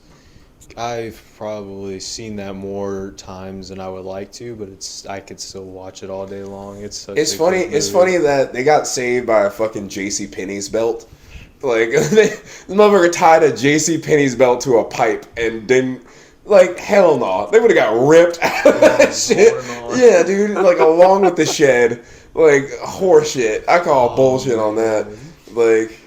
I've probably seen that more times than I would like to, but I could still watch it all day long. It's funny. It's funny that they got saved by a fucking J.C. Penney's belt. Like, the motherfucker tied a J.C. Penney's belt to a pipe and didn't. Like, hell no. They would have got ripped out of that shit. Yeah, dude. Like, along with the shed. Like, horse shit. I call bullshit on that. Like,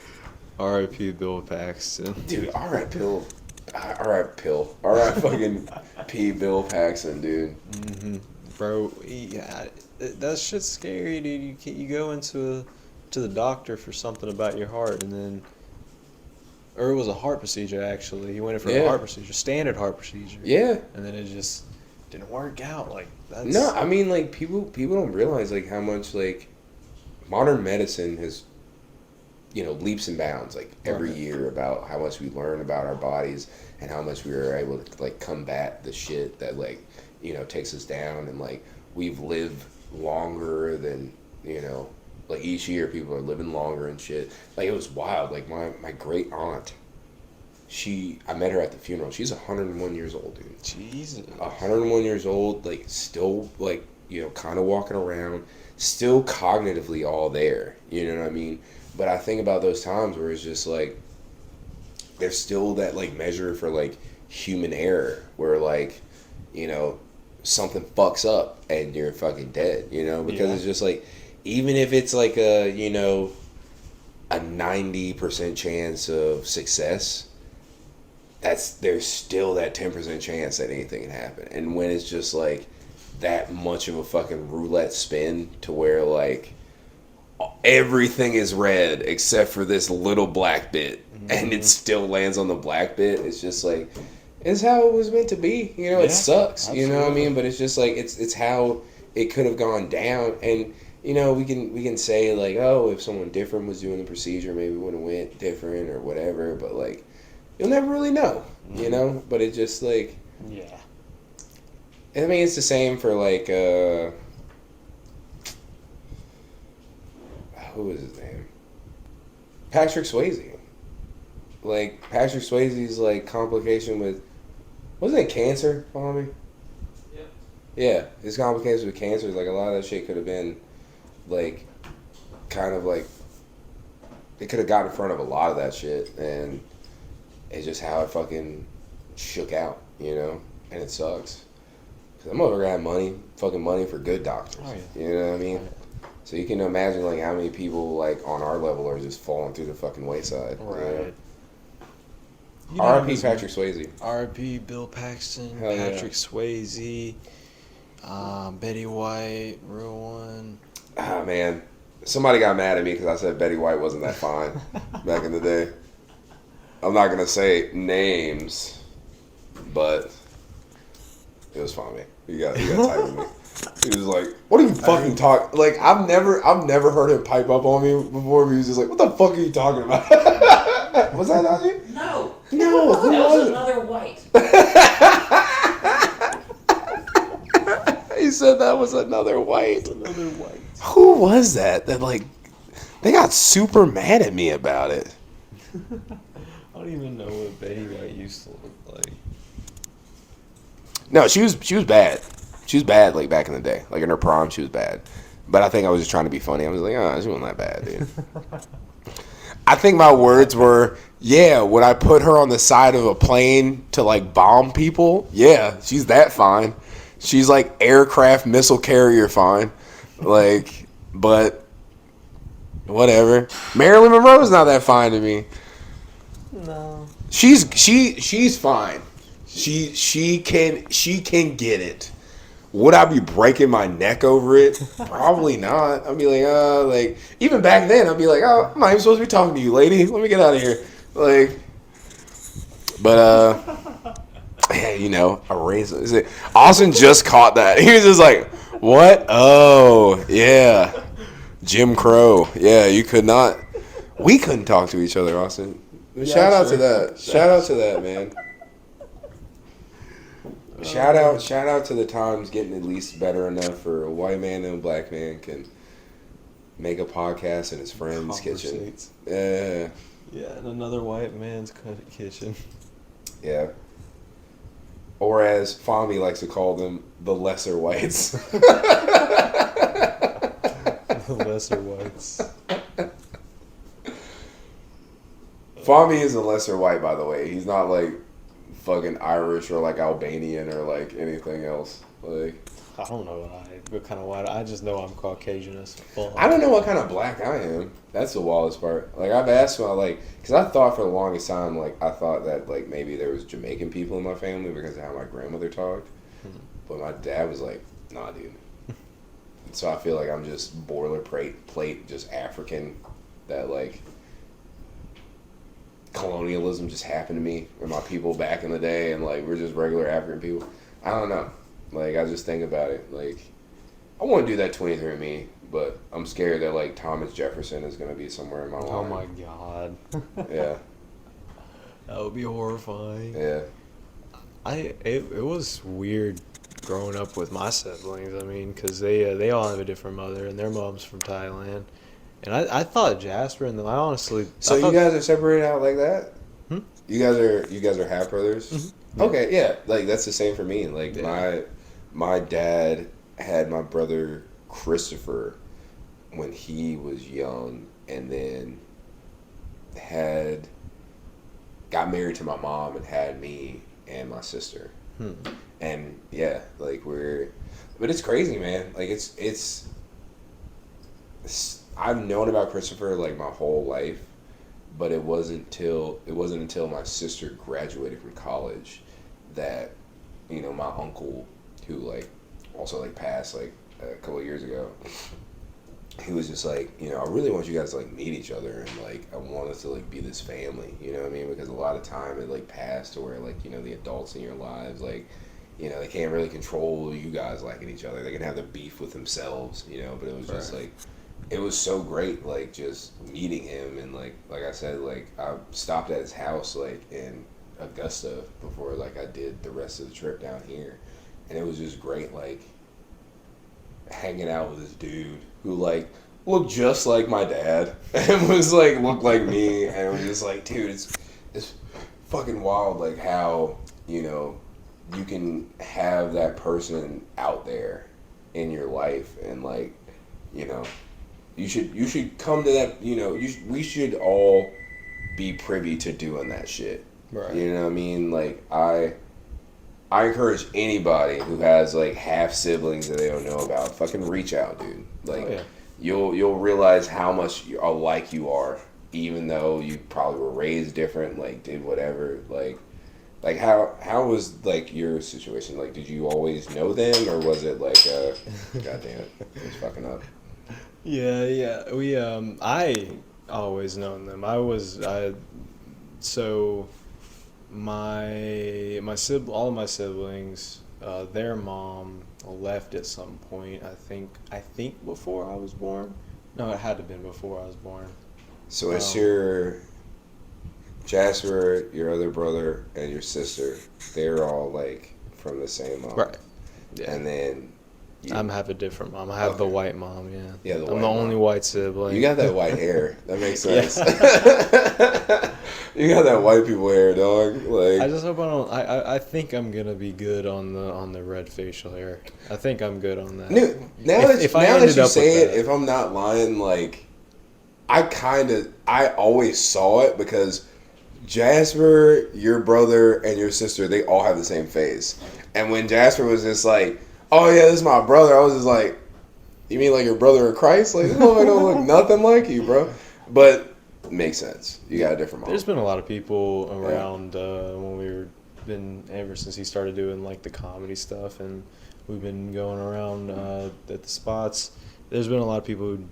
R.I.P. Bill Paxton. dude, alright, Pill. Alright, Pill. Alright, fucking P. Bill Paxton, dude. Mm-hmm. Bro, yeah, that shit's scary, dude. You go to the doctor for something about your heart, and then, or it was a heart procedure actually. He went in for a heart procedure, standard heart procedure. Yeah. And then it just didn't work out. Like that's No, I mean, like, people don't realize like how much like modern medicine has, you know, leaps and bounds like every year about how much we learn about our bodies and how much we are able to like combat the shit that like, you know, takes us down, and like we've lived longer than, you know, like each year people are living longer and shit. Like, it was wild. Like my great aunt, I met her at the funeral. She's 101 years old, dude. Jesus. 101 years old, like still like, you know, kind of walking around, still cognitively all there. You know what I mean? But I think about those times where it's just like there's still that like measure for like human error where like, you know, something fucks up and you're fucking dead, you know, because it's just like, even if it's like a, you know, a 90% chance of success, there's still that 10% chance that anything can happen. And when it's just like that much of a fucking roulette spin to where like everything is red except for this little black bit, and it still lands on the black bit. It's just like, it's how it was meant to be. You know, it sucks. Absolutely. You know what I mean? But it's just like it's how it could have gone down. And you know, we can say like, oh, if someone different was doing the procedure, maybe it would have went different or whatever. But like, you'll never really know. You know? But it just like, Yeah. I mean, it's the same for like who is his name? Patrick Swayze. Like Patrick Swayze's like complication with, wasn't it cancer, Tommy? Yep. Yeah, his complications with cancer, like a lot of that shit could have been like kind of like they could have got in front of a lot of that shit, and it's just how it fucking shook out, you know, and it sucks. Cause I'm gonna have fucking money for good doctors. Oh, yeah. You know what I mean? So you can imagine like how many people like on our level are just falling through the fucking wayside. Right. You know? R.I.P. Patrick Swayze. R.I.P. Bill Paxton, Hell yeah. Patrick Swayze, Betty White, real one. Ah man, somebody got mad at me because I said Betty White wasn't that fine back in the day. I'm not gonna say names, but it was funny. He got tight with me. He was like, "What are you fucking talking?" Like I've never heard him pipe up on me before. He was just like, "What the fuck are you talking about?" Was that not you? No. No, who That was was it? another white. He said that was another white. Another white. Who was that? That like, they got super mad at me about it. I don't even know what Betty White used to look like. No, she was bad. She was bad like back in the day. Like in her prime, she was bad. But I think I was just trying to be funny. I was like, oh, she wasn't that bad, dude. I think my words were, yeah, would I put her on the side of a plane to like bomb people? Yeah, she's that fine. She's like aircraft missile carrier fine. Like, but whatever. Marilyn Monroe's not that fine to me. No. She's fine. She can get it. Would I be breaking my neck over it? Probably not. I'd be like, even back then, I'd be like, oh, I'm not even supposed to be talking to you, lady. Let me get out of here. Like, but, yeah, you know, a razor. Austin just caught that. He was just like, what? Oh, yeah. Jim Crow. Yeah, you could not. We couldn't talk to each other, Austin. Shout out to that. Shout out to that, man. Shout out to the times getting at least better enough for a white man and a black man can make a podcast in his friend's kitchen. Yeah. Yeah, in another white man's kitchen. Yeah. Or as Fami likes to call them, the lesser whites. The lesser whites. Fami is a lesser white, by the way. He's not like fucking Irish or like Albanian or like anything else. Like, I don't know what kind of white. I just know I'm Caucasian as fuck. I don't know what kind of black I am. That's the wildest part. Like I've asked my because I thought for the longest time I thought that like maybe there was Jamaican people in my family because of how my grandmother talked, but my dad was like, nah, dude. So I feel like I'm just boilerplate, just African. That like colonialism just happened to me or my people back in the day, and like we're just regular African people. I don't know. Like I just think about it. Like I want to do that 23andMe, but I'm scared that like Thomas Jefferson is going to be somewhere in my line. Oh my god. Yeah. That would be horrifying. Yeah. It was weird growing up with my siblings. I mean, because they all have a different mother, and their mom's from Thailand. And I thought Jasper and them. I honestly. So you guys are separated out like that? Hmm? You guys are half brothers? Mm-hmm. Okay, yeah. Like that's the same for me. Like Yeah. my dad had my brother Christopher when he was young, and then got married to my mom and had me and my sister. And yeah, like but it's crazy, man. Like it's I've known about Christopher like my whole life, but it wasn't until my sister graduated from college that, you know, my uncle, who like also like passed like a couple of years ago, he was just like, I really want you guys to like meet each other, and like I want us to like be this family, you know what I mean? Because a lot of time it like passed to where like, the adults in your lives, like, they can't really control you guys liking each other. They can have the beef with themselves, but it was just like, it was so great, like just meeting him, and like I said, like I stopped at his house like in Augusta before like I did the rest of the trip down here, and it was just great, like hanging out with this dude who like looked just like my dad and was like looked like me, and it was just like, dude, it's fucking wild, like how you can have that person out there in your life, and like you should come to that, we should all be privy to doing that shit, Right. you know what I mean? Like I encourage anybody who has like half siblings that they don't know about, fucking reach out, dude. Like, Oh, yeah. you'll realize how much alike you are, even though you probably were raised different, like did whatever. Like how was like your situation? Like, did you always know them, or was it like, God damn it, it's fucking up. Yeah. We I always known them. So all of my siblings, their mom left at some point. I think before I was born. No, it had to have been before I was born. So it's your Jasper, your other brother, and your sister. They're all like from the same mom, Right. Yeah. and then I have a different mom. I have the Okay. white mom. Yeah. Yeah, the I'm white the mom. only white sibling. You got that white hair. That makes Yeah. sense. You got that white people hair, dog. Like I just hope I don't. I think I'm gonna be good on the red facial hair. I think I'm good on that. now If I that ended you up say with it, that. if I'm not lying, like I always saw it because Jasper, your brother, and your sister, they all have the same face. And when Jasper was just like, "Oh yeah, this is my brother," I was just like, "You mean like your brother in Christ? Like this motherfucker don't look nothing like you, bro." But makes sense. You got a different mom. There's been a lot of people around when been ever since he started doing like the comedy stuff, and we've been going around at the spots. There's been a lot of people who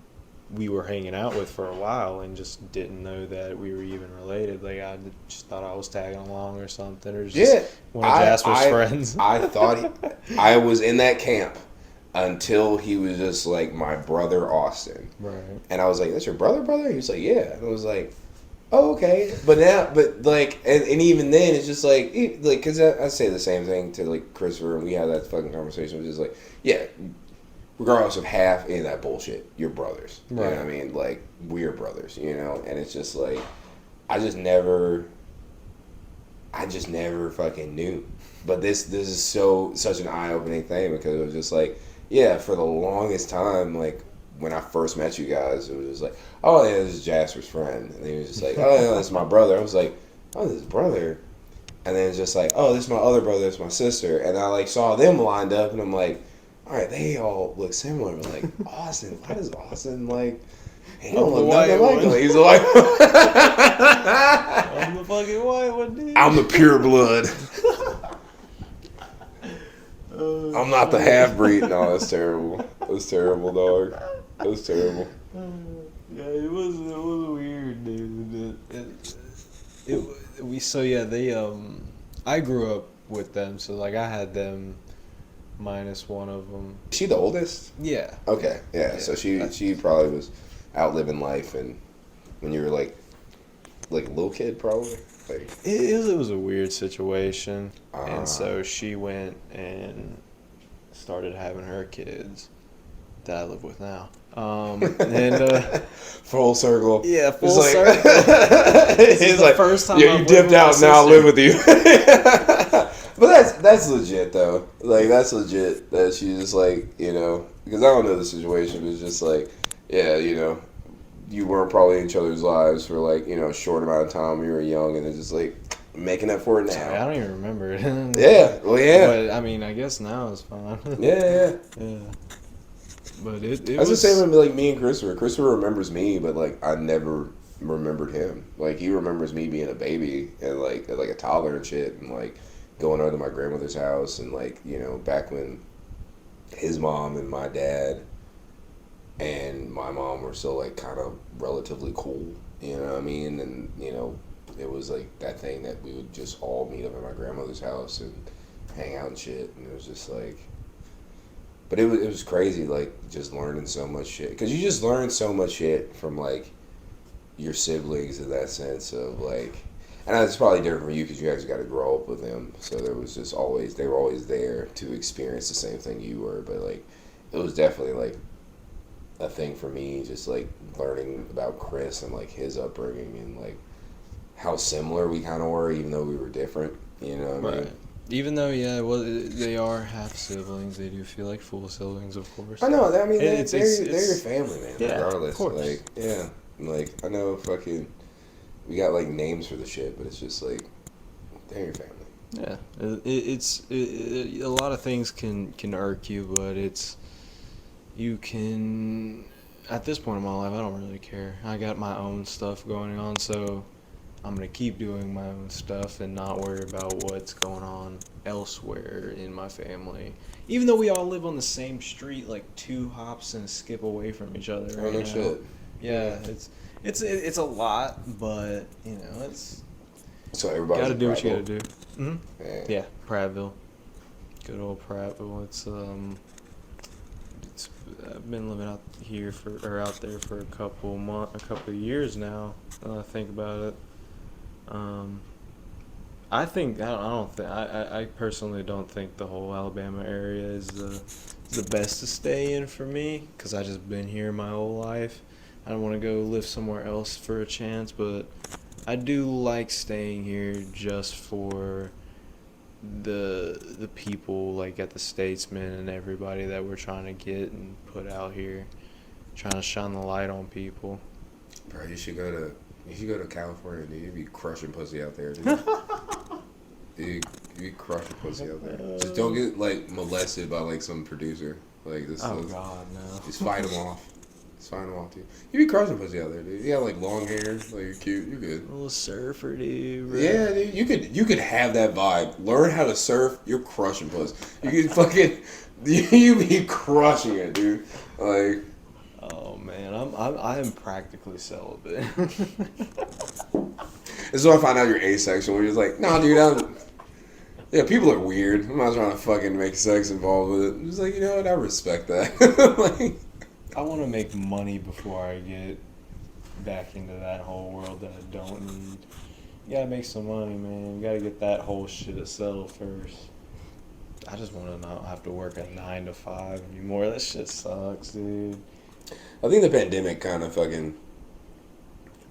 we were hanging out with for a while and just didn't know that we were even related. Like I just thought I was tagging along or something, or just one of Jasper's friends. I thought I was in that camp until he was just like my brother Austin. Right. And I was like, "That's your brother?" He was like, "Yeah." And I was like, "Oh, okay." But like, and even then, it's just like, because I say the same thing to like Christopher, and we had that fucking conversation, which is like, yeah, regardless of half any of that bullshit, you're brothers. You know what I mean? Like, we're brothers, And it's just like, I just never fucking knew. But this is such an eye-opening thing, because it was just like, yeah, for the longest time, like, when I first met you guys, it was just like, oh, yeah, this is Jasper's friend. And he was just like, oh, yeah, this is my brother. I was like, oh, this is brother. And then it's just like, oh, this is my other brother, this is my sister. And I, like, saw them lined up, and I'm like, all right, they all look similar. But, like, Austin, why does Austin, like, he don't look nothing like him. He's like, I'm the fucking white one, dude. I'm the pure blood. I'm not the half-breed. No, that's terrible. That's terrible, dog. That's terrible. Yeah, it was weird, dude. I grew up with them, so like I had them minus one of them. Is she the oldest? Yeah. Okay, yeah. So she probably was out living life, and when you were like a little kid, probably. Like, It was a weird situation, and so she went and started having her kids that I live with now. And full circle. yeah, full It's like, circle. It's like, first time yeah, I've you lived dipped with my out, now I sister. live with you. But that's legit though. Like, that's legit that she's just like, because I don't know the situation, but it's just like, yeah, you weren't probably in each other's lives for like, a short amount of time when you were young, and it's just like making up for it Sorry, I now. don't even remember it. Yeah, well, yeah. But I mean, I guess now it's fine. Yeah. Yeah. But it That's was the same with like me and Christopher. Christopher remembers me, but like I never remembered him. Like, he remembers me being a baby and like a toddler and shit, and like going over to my grandmother's house, and like back when his mom and my dad and my mom were still like kind of relatively cool, you know what I mean? And it was like that thing that we would just all meet up at my grandmother's house and hang out and shit, and it was just like, but it was crazy, like just learning so much shit, because you just learn so much shit from like your siblings in that sense of like, and it's probably different for you because you guys got to grow up with them, so there was just always, they were always there to experience the same thing you were, but like it was definitely like a thing for me, just like learning about Chris and like his upbringing and like how similar we kind of were, even though we were different, you know what I mean? Even though, yeah, well, they are half siblings, they do feel like full siblings, of course. I know. I mean, they're It's your family, man. yeah, Regardless, of course. like, yeah, like I know, fucking, we got like names for the shit, but it's just like they're your family. Yeah, a lot of things can irk you, but you can. At this point in my life, I don't really care. I got my own stuff going on, so I'm gonna keep doing my own stuff and not worry about what's going on elsewhere in my family. Even though we all live on the same street, like 2 hops and a skip away from each other. Oh, no shit. Yeah, it's a lot, but it's So everybody's gotta do what you Prattville. gotta do. Hmm. Man. Yeah, Prattville. Good old Prattville. It's I've been living out there for a couple of years now. When I think about it. I think I personally don't think the whole Alabama area is the best to stay in for me, because I just been here my whole life. I don't want to go live somewhere else for a chance, but I do like staying here just for the people, like at the Statesman and everybody that we're trying to get and put out here, trying to shine the light on people. Bro, you should go to California, dude. You'd be crushing pussy out there, dude. Dude, you'd be crushing pussy out there. Just don't get like molested by like some producer. Like this. Oh God, no. Just fight them off. Just fight them off, dude. You be crushing pussy out there, dude. You got like long hair, like you're cute. You're good. A little surfer, dude. Bro. Yeah, dude. You could have that vibe. Learn how to surf. You're crushing pussy. You can fucking. You be crushing it, dude. Like. Oh man, I am practically celibate. This is when I find out you're asexual. You're just like, nah, dude. Yeah, people are weird. I'm not trying to fucking make sex involved with it. I'm just like, you know what? I respect that. Like, I want to make money before I get back into that whole world that I don't need. You gotta make some money, man. You gotta get that whole shit settled first. I just want to not have to work a 9 to 5 anymore. That shit sucks, dude. I think the pandemic kind of fucking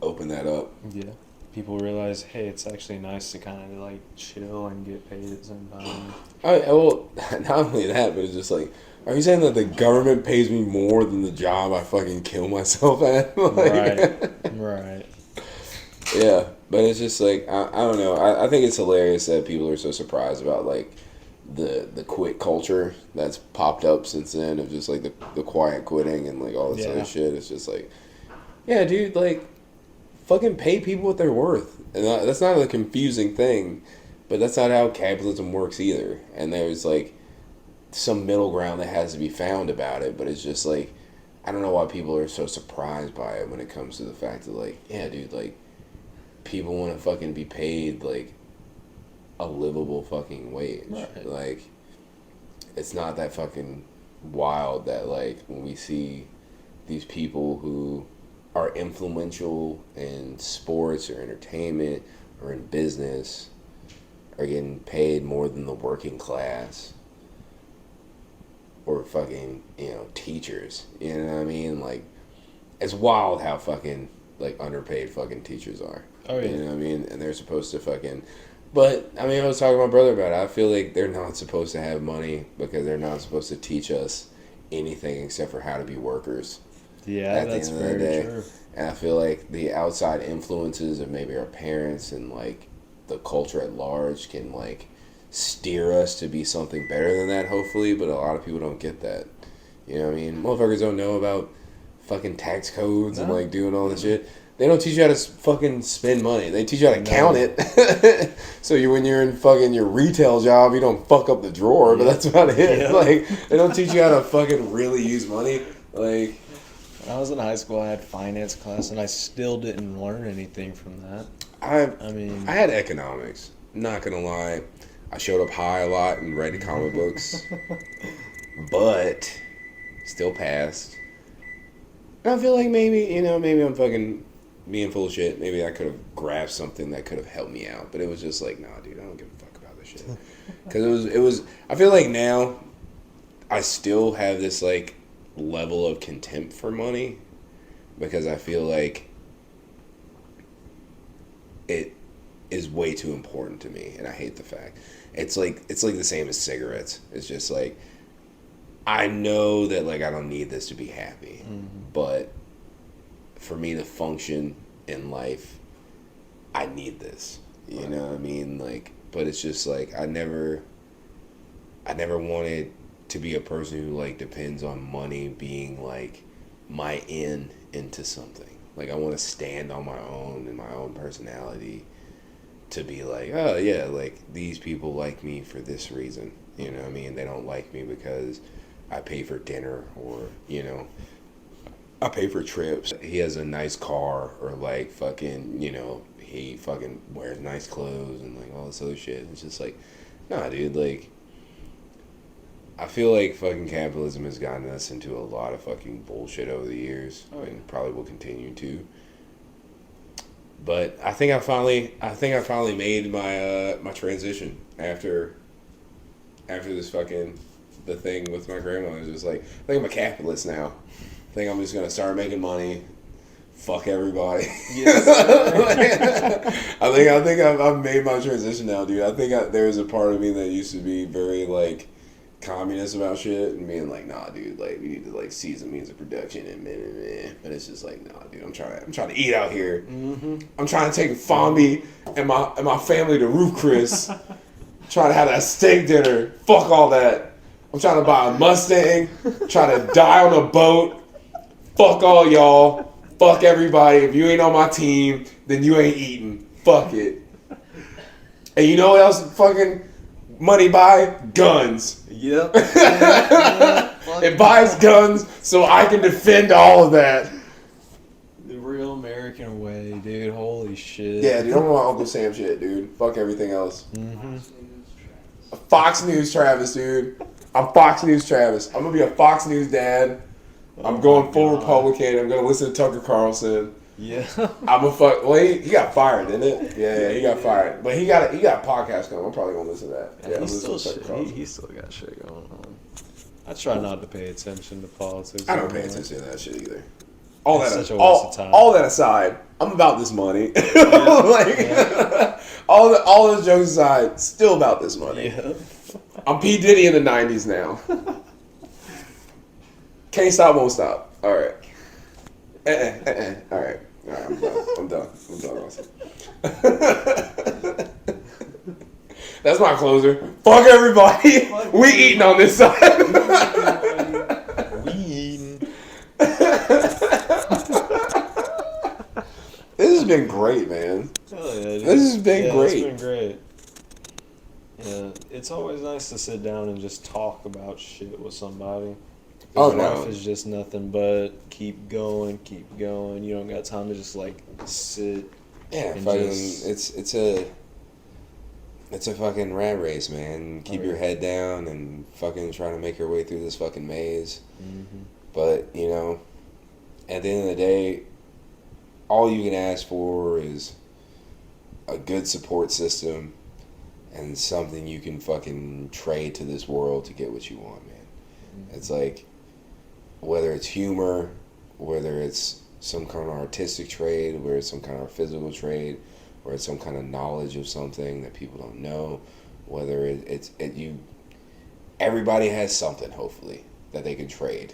opened that up. Yeah. People realize, hey, it's actually nice to kind of like chill and get paid at some time. Well, not only that, but it's just like, are you saying that the government pays me more than the job I fucking kill myself at? Like, Right. Yeah, but it's just like, I don't know. I think it's hilarious that people are so surprised about like the quit culture that's popped up since then, of just like the quiet quitting and like all this other shit. It's just like, yeah, dude, like, fucking pay people what they're worth. And that's not a confusing thing, but that's not how capitalism works either. And there's like some middle ground that has to be found about it, but it's just like, I don't know why people are so surprised by it when it comes to the fact that like, yeah, dude, like, people want to fucking be paid like a livable fucking wage. Right. Like, it's not that fucking wild that like when we see these people who are influential in sports or entertainment or in business are getting paid more than the working class or fucking, teachers. You know what I mean? Like, it's wild how fucking like underpaid fucking teachers are. Oh yeah. You know what I mean? And they're supposed to fucking, but I mean, I was talking to my brother about it. I feel like they're not supposed to have money because they're not supposed to teach us anything except for how to be workers. Yeah, at that's the end of the very day. true. And I feel like the outside influences of maybe our parents and like the culture at large can like steer us to be something better than that, hopefully, but a lot of people don't get that. You know what I mean? Motherfuckers don't know about fucking tax codes and like doing all this shit. They don't teach you how to fucking spend money. They teach you how to count it. So when you're in fucking your retail job, you don't fuck up the drawer, but that's about it. Yeah. Like, they don't teach you how to fucking really use money. Like, in high school, I had finance class, and I still didn't learn anything from that. I mean, I had economics. Not gonna lie, I showed up high a lot and read the comic books, but still passed. And I feel like maybe I'm fucking being full of shit. Maybe I could have grabbed something that could have helped me out, but it was just like, nah, dude, I don't give a fuck about this shit. Because it was. I feel like now I still have this like level of contempt for money because I feel like it is way too important to me, and I hate the fact it's like the same as cigarettes. It's just like I know that like I don't need this to be happy, but for me to function in life, I need this. You know what I mean? Like, but it's just like I never wanted to be a person who like depends on money being like my into something. Like I want to stand on my own and my own personality to be like, oh yeah, like these people like me for this reason. You know what I mean? They don't like me because I pay for dinner or, you know, I pay for trips. He has a nice car or like fucking, you know, he fucking wears nice clothes and like all this other shit. It's just like, nah, dude, like I feel like fucking capitalism has gotten us into a lot of fucking bullshit over the years, and probably will continue to. But I think I finally made my my transition after this fucking the thing with my grandma. It was just like I think I'm a capitalist now. I think I'm just gonna start making money. Fuck everybody. Yes. I think I've made my transition now, dude. I think there's a part of me that used to be very like communist about shit and being like, nah, dude, like we need to like see some means of production and but it's just like, nah, dude, I'm trying to eat out here. I'm trying to take Fombi and my family to Roof Chris. Trying to have that steak dinner. Fuck all that. I'm trying to buy a Mustang. Trying to die on a boat. Fuck all y'all. Fuck everybody. If you ain't on my team, then you ain't eating. Fuck it. And you know what else fucking money buy? Guns. Yep. It buys guns so I can defend all of that. The real American way, dude. Holy shit. Yeah, dude, I'm on Uncle Sam shit, dude. Fuck everything else. Fox News Travis, dude. I'm Fox News Travis. I'm gonna be a Fox News dad. I'm going full Republican. I'm gonna listen to Tucker Carlson. Yeah. I'm a fuck. Well, he got fired, didn't it? Yeah, he got fired. But he got a podcast going. I'm probably gonna listen to that. Yeah, he's still got shit going on. I try not to pay attention to politics. I don't pay attention to that shit either. All that aside, I'm about this money. All those jokes aside, still about this money. Yeah. I'm P. Diddy in the 90s now. Can't stop, won't stop. All right. All right. I'm done. That's my closer. Fuck everybody. We eating on this side. We eating. This has been great, man. Hell yeah, dude. This has been great. It's been great. Yeah, it's always nice to sit down and just talk about shit with somebody. Oh, life is just nothing but keep going. You don't got time to just like sit. Yeah, fucking. It's a fucking rat race, man. Keep your head down and fucking try to make your way through this fucking maze. But you know, at the end of the day, all you can ask for is a good support system and something you can fucking trade to this world to get what you want, man. It's like, whether it's humor, whether it's some kind of artistic trade, whether it's some kind of physical trade, or it's some kind of knowledge of something that people don't know, whether everybody has something, hopefully, that they can trade.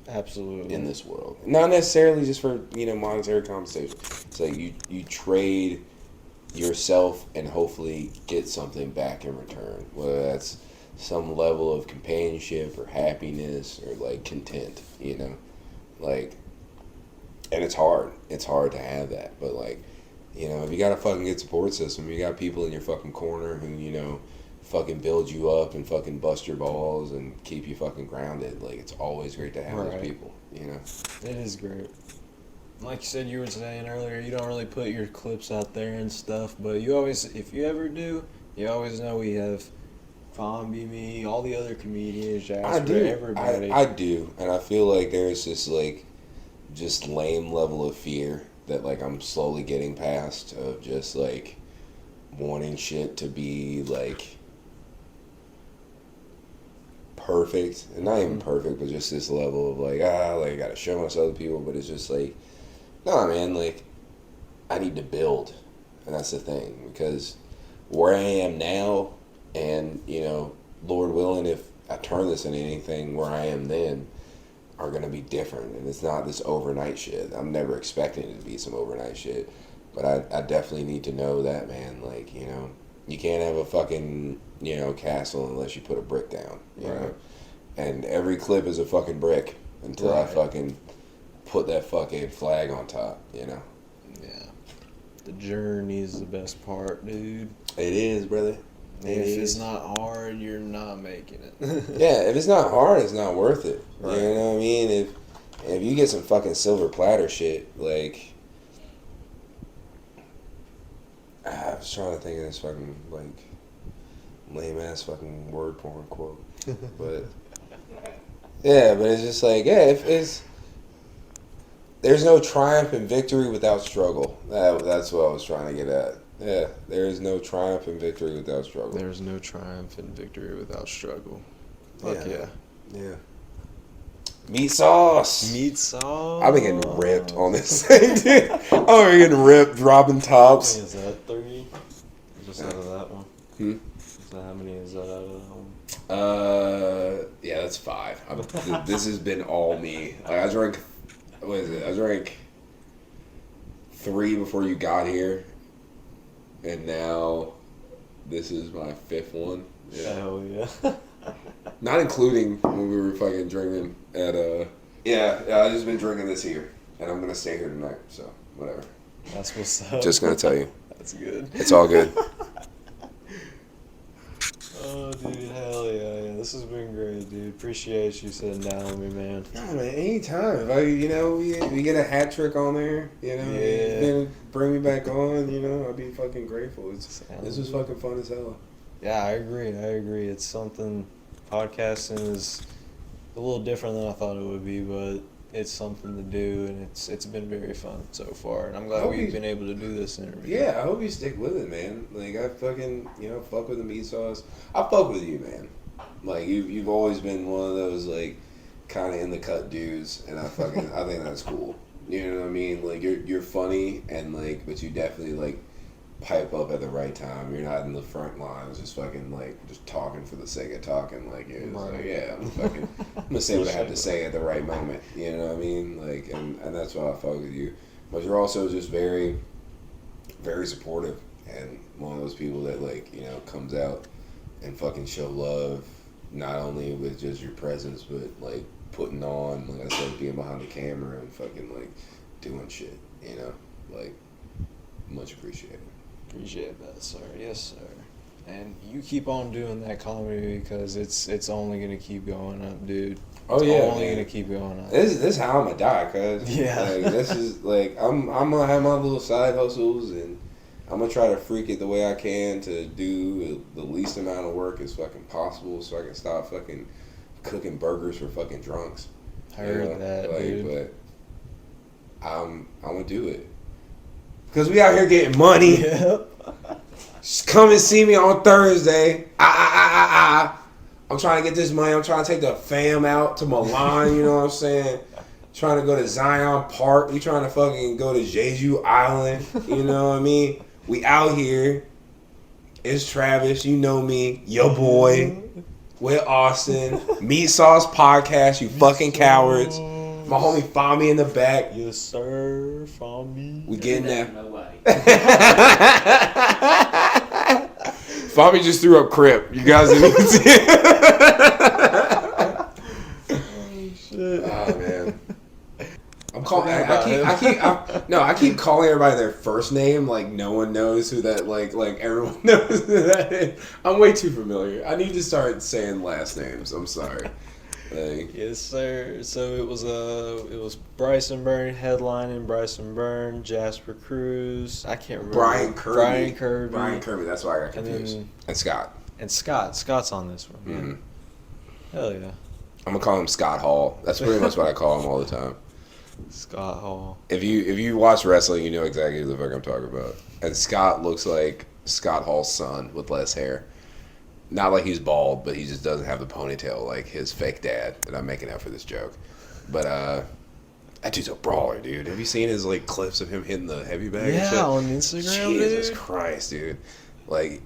Absolutely. In this world. Not necessarily just for, monetary compensation. It's like you trade yourself and hopefully get something back in return. Whether that's some level of companionship or happiness or like content, Like, and it's hard. It's hard to have that. But like, if you got a fucking good support system, you got people in your fucking corner who, fucking build you up and fucking bust your balls and keep you fucking grounded. Like, it's always great to have those people, It is great. like you said, you were saying earlier, you don't really put your clips out there and stuff, but you always, if you ever do, you always know we have Fomby, me, all the other comedians, Jasper, I do. everybody. I do. And I feel like there's this, like, just lame level of fear that, like, I'm slowly getting past of just, like, wanting shit to be, like, perfect. And not even perfect, but just this level of, like, I gotta show myself to other people. But it's just, like, nah, man, like, I need to build. And that's the thing. Because where I am now, and, you know, Lord willing, if I turn this into anything, where I am then are going to be different. And it's not this overnight shit. I'm never expecting it to be some overnight shit. But I definitely need to know that, man. Like, you know, you can't have a fucking, you know, castle unless you put a brick down, you know? And every clip is a fucking brick until I fucking put that fucking flag on top, you know? Yeah. The journey is the best part, dude. It is, brother. If it's not hard, you're not making it. Yeah, if it's not hard, it's not worth it. Right. You know what I mean? If you get some fucking silver platter shit, like, I was trying to think of this fucking, like, lame ass fucking word porn quote, but yeah, but it's just like, yeah, if it's there's no triumph and victory without struggle. That's what I was trying to get at. Yeah, there is no triumph and victory without struggle. There's no triumph and victory without struggle. Fuck yeah. Yeah. Meat sauce. Meat sauce. I've been getting ripped on this thing, dude. I've been getting ripped, dropping tops. Is that 3? Just out of that one? So how many is that out of that one? Yeah, that's 5. This has been all me. Like, I drank, what is it? I drank 3 before you got here, and now this is my 5th one. Yeah. Hell yeah. Not including when we were fucking drinking at Yeah, I just been drinking this here, and I'm gonna stay here tonight. So whatever. That's what's up. Just gonna tell you. That's good. It's all good. Oh, dude, hell yeah. This has been great, dude. Appreciate you sitting down with me, man. No, man, anytime. If we get a hat trick on there, you know, Yeah. then bring me back on, you know, I'd be fucking grateful. This was fucking fun as hell. Yeah, I agree. It's something, podcasting is a little different than I thought it would be, but it's something to do, and it's been very fun so far, and I'm glad we've been able to do this interview. Yeah, I hope you stick with it, man. Like, I fucking, you know, fuck with the meat sauce. I fuck with you, man. Like, you've always been one of those, like, kind of in the cut dudes, and I think that's cool. You know what I mean? Like, you're funny, and, like, but you definitely, like, pipe up at the right time. You're not in the front lines just fucking, like, just talking for the sake of talking. Like, you're just like, yeah, I'm gonna say what I have to say at the right moment. You know what I mean? Like, and that's why I fuck with you. But you're also just very, very supportive, and one of those people that, like, you know, comes out and fucking show love, not only with just your presence, but, like, putting on, like I said, being behind the camera and fucking, like, doing shit, you know? Like, much appreciated. Appreciate that, sir. Yes, sir. And you keep on doing that comedy because it's only gonna keep going up, dude. Oh yeah, only man. gonna keep going up. This is how I'm gonna die, cuz. Yeah. Like, this is like I'm gonna have my little side hustles, and I'm gonna try to freak it the way I can to do the least amount of work as fucking possible, so I can stop fucking cooking burgers for fucking drunks. Heard that, like, dude. But I'm gonna do it because we out here getting money. Yep. Just come and see me on Thursday. I'm trying to get this money. I'm trying to take the fam out to Milan, you know what I'm saying? Trying to go to Zion Park. We trying to fucking go to Jeju Island, you know what I mean? We out here. It's Travis, you know me, your boy, with Austin. Meat Sauce Podcast, you fucking cowards. My homie Fommy in the back. Yes, sir. Fommy. We getting there. Nobody. Fommy just threw up Crip. You guys didn't even see it. Oh, shit. Oh, man. I'm calling. I keep calling everybody their first name. Like, no one knows who that. Like everyone knows who that is. I'm way too familiar. I need to start saying last names. I'm sorry. Like, Yes, sir. So it was Bryson Byrne headlining. Bryson Byrne, Jasper Cruz. I can't remember. Brian Kirby. Brian Kirby. That's why I got And confused. then And Scott. and Scott. Scott's on this one. Yeah. Mhm. Hell yeah. I'm gonna call him Scott Hall. That's pretty much what I call him all the time. Scott Hall. If you watch wrestling, you know exactly who the fuck I'm talking about. And Scott looks like Scott Hall's son with less hair. Not like he's bald, but he just doesn't have the ponytail like his fake dad. And I'm making out for this joke. But that dude's a brawler, dude. Have you seen his like clips of him hitting the heavy bag? and shit? Yeah, on Instagram, Jesus dude. Christ, dude. Like,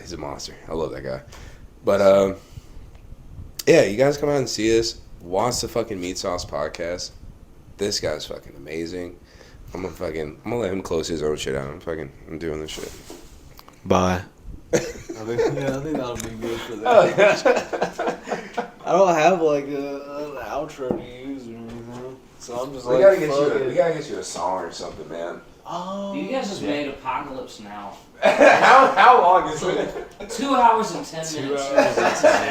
he's a monster. I love that guy. But yeah, you guys come out and see us. Watch the fucking Meat Sauce podcast. This guy's fucking amazing. I'm gonna let him close his own shit out. I'm doing this shit. Bye. I think that'll be good for that. I don't have like an outro to use or anything, so I'm just We like, gotta get you a song or something, man. Oh, You guys just made Apocalypse Now. how long is it? 2 hours and 10 minutes. 2 hours and 10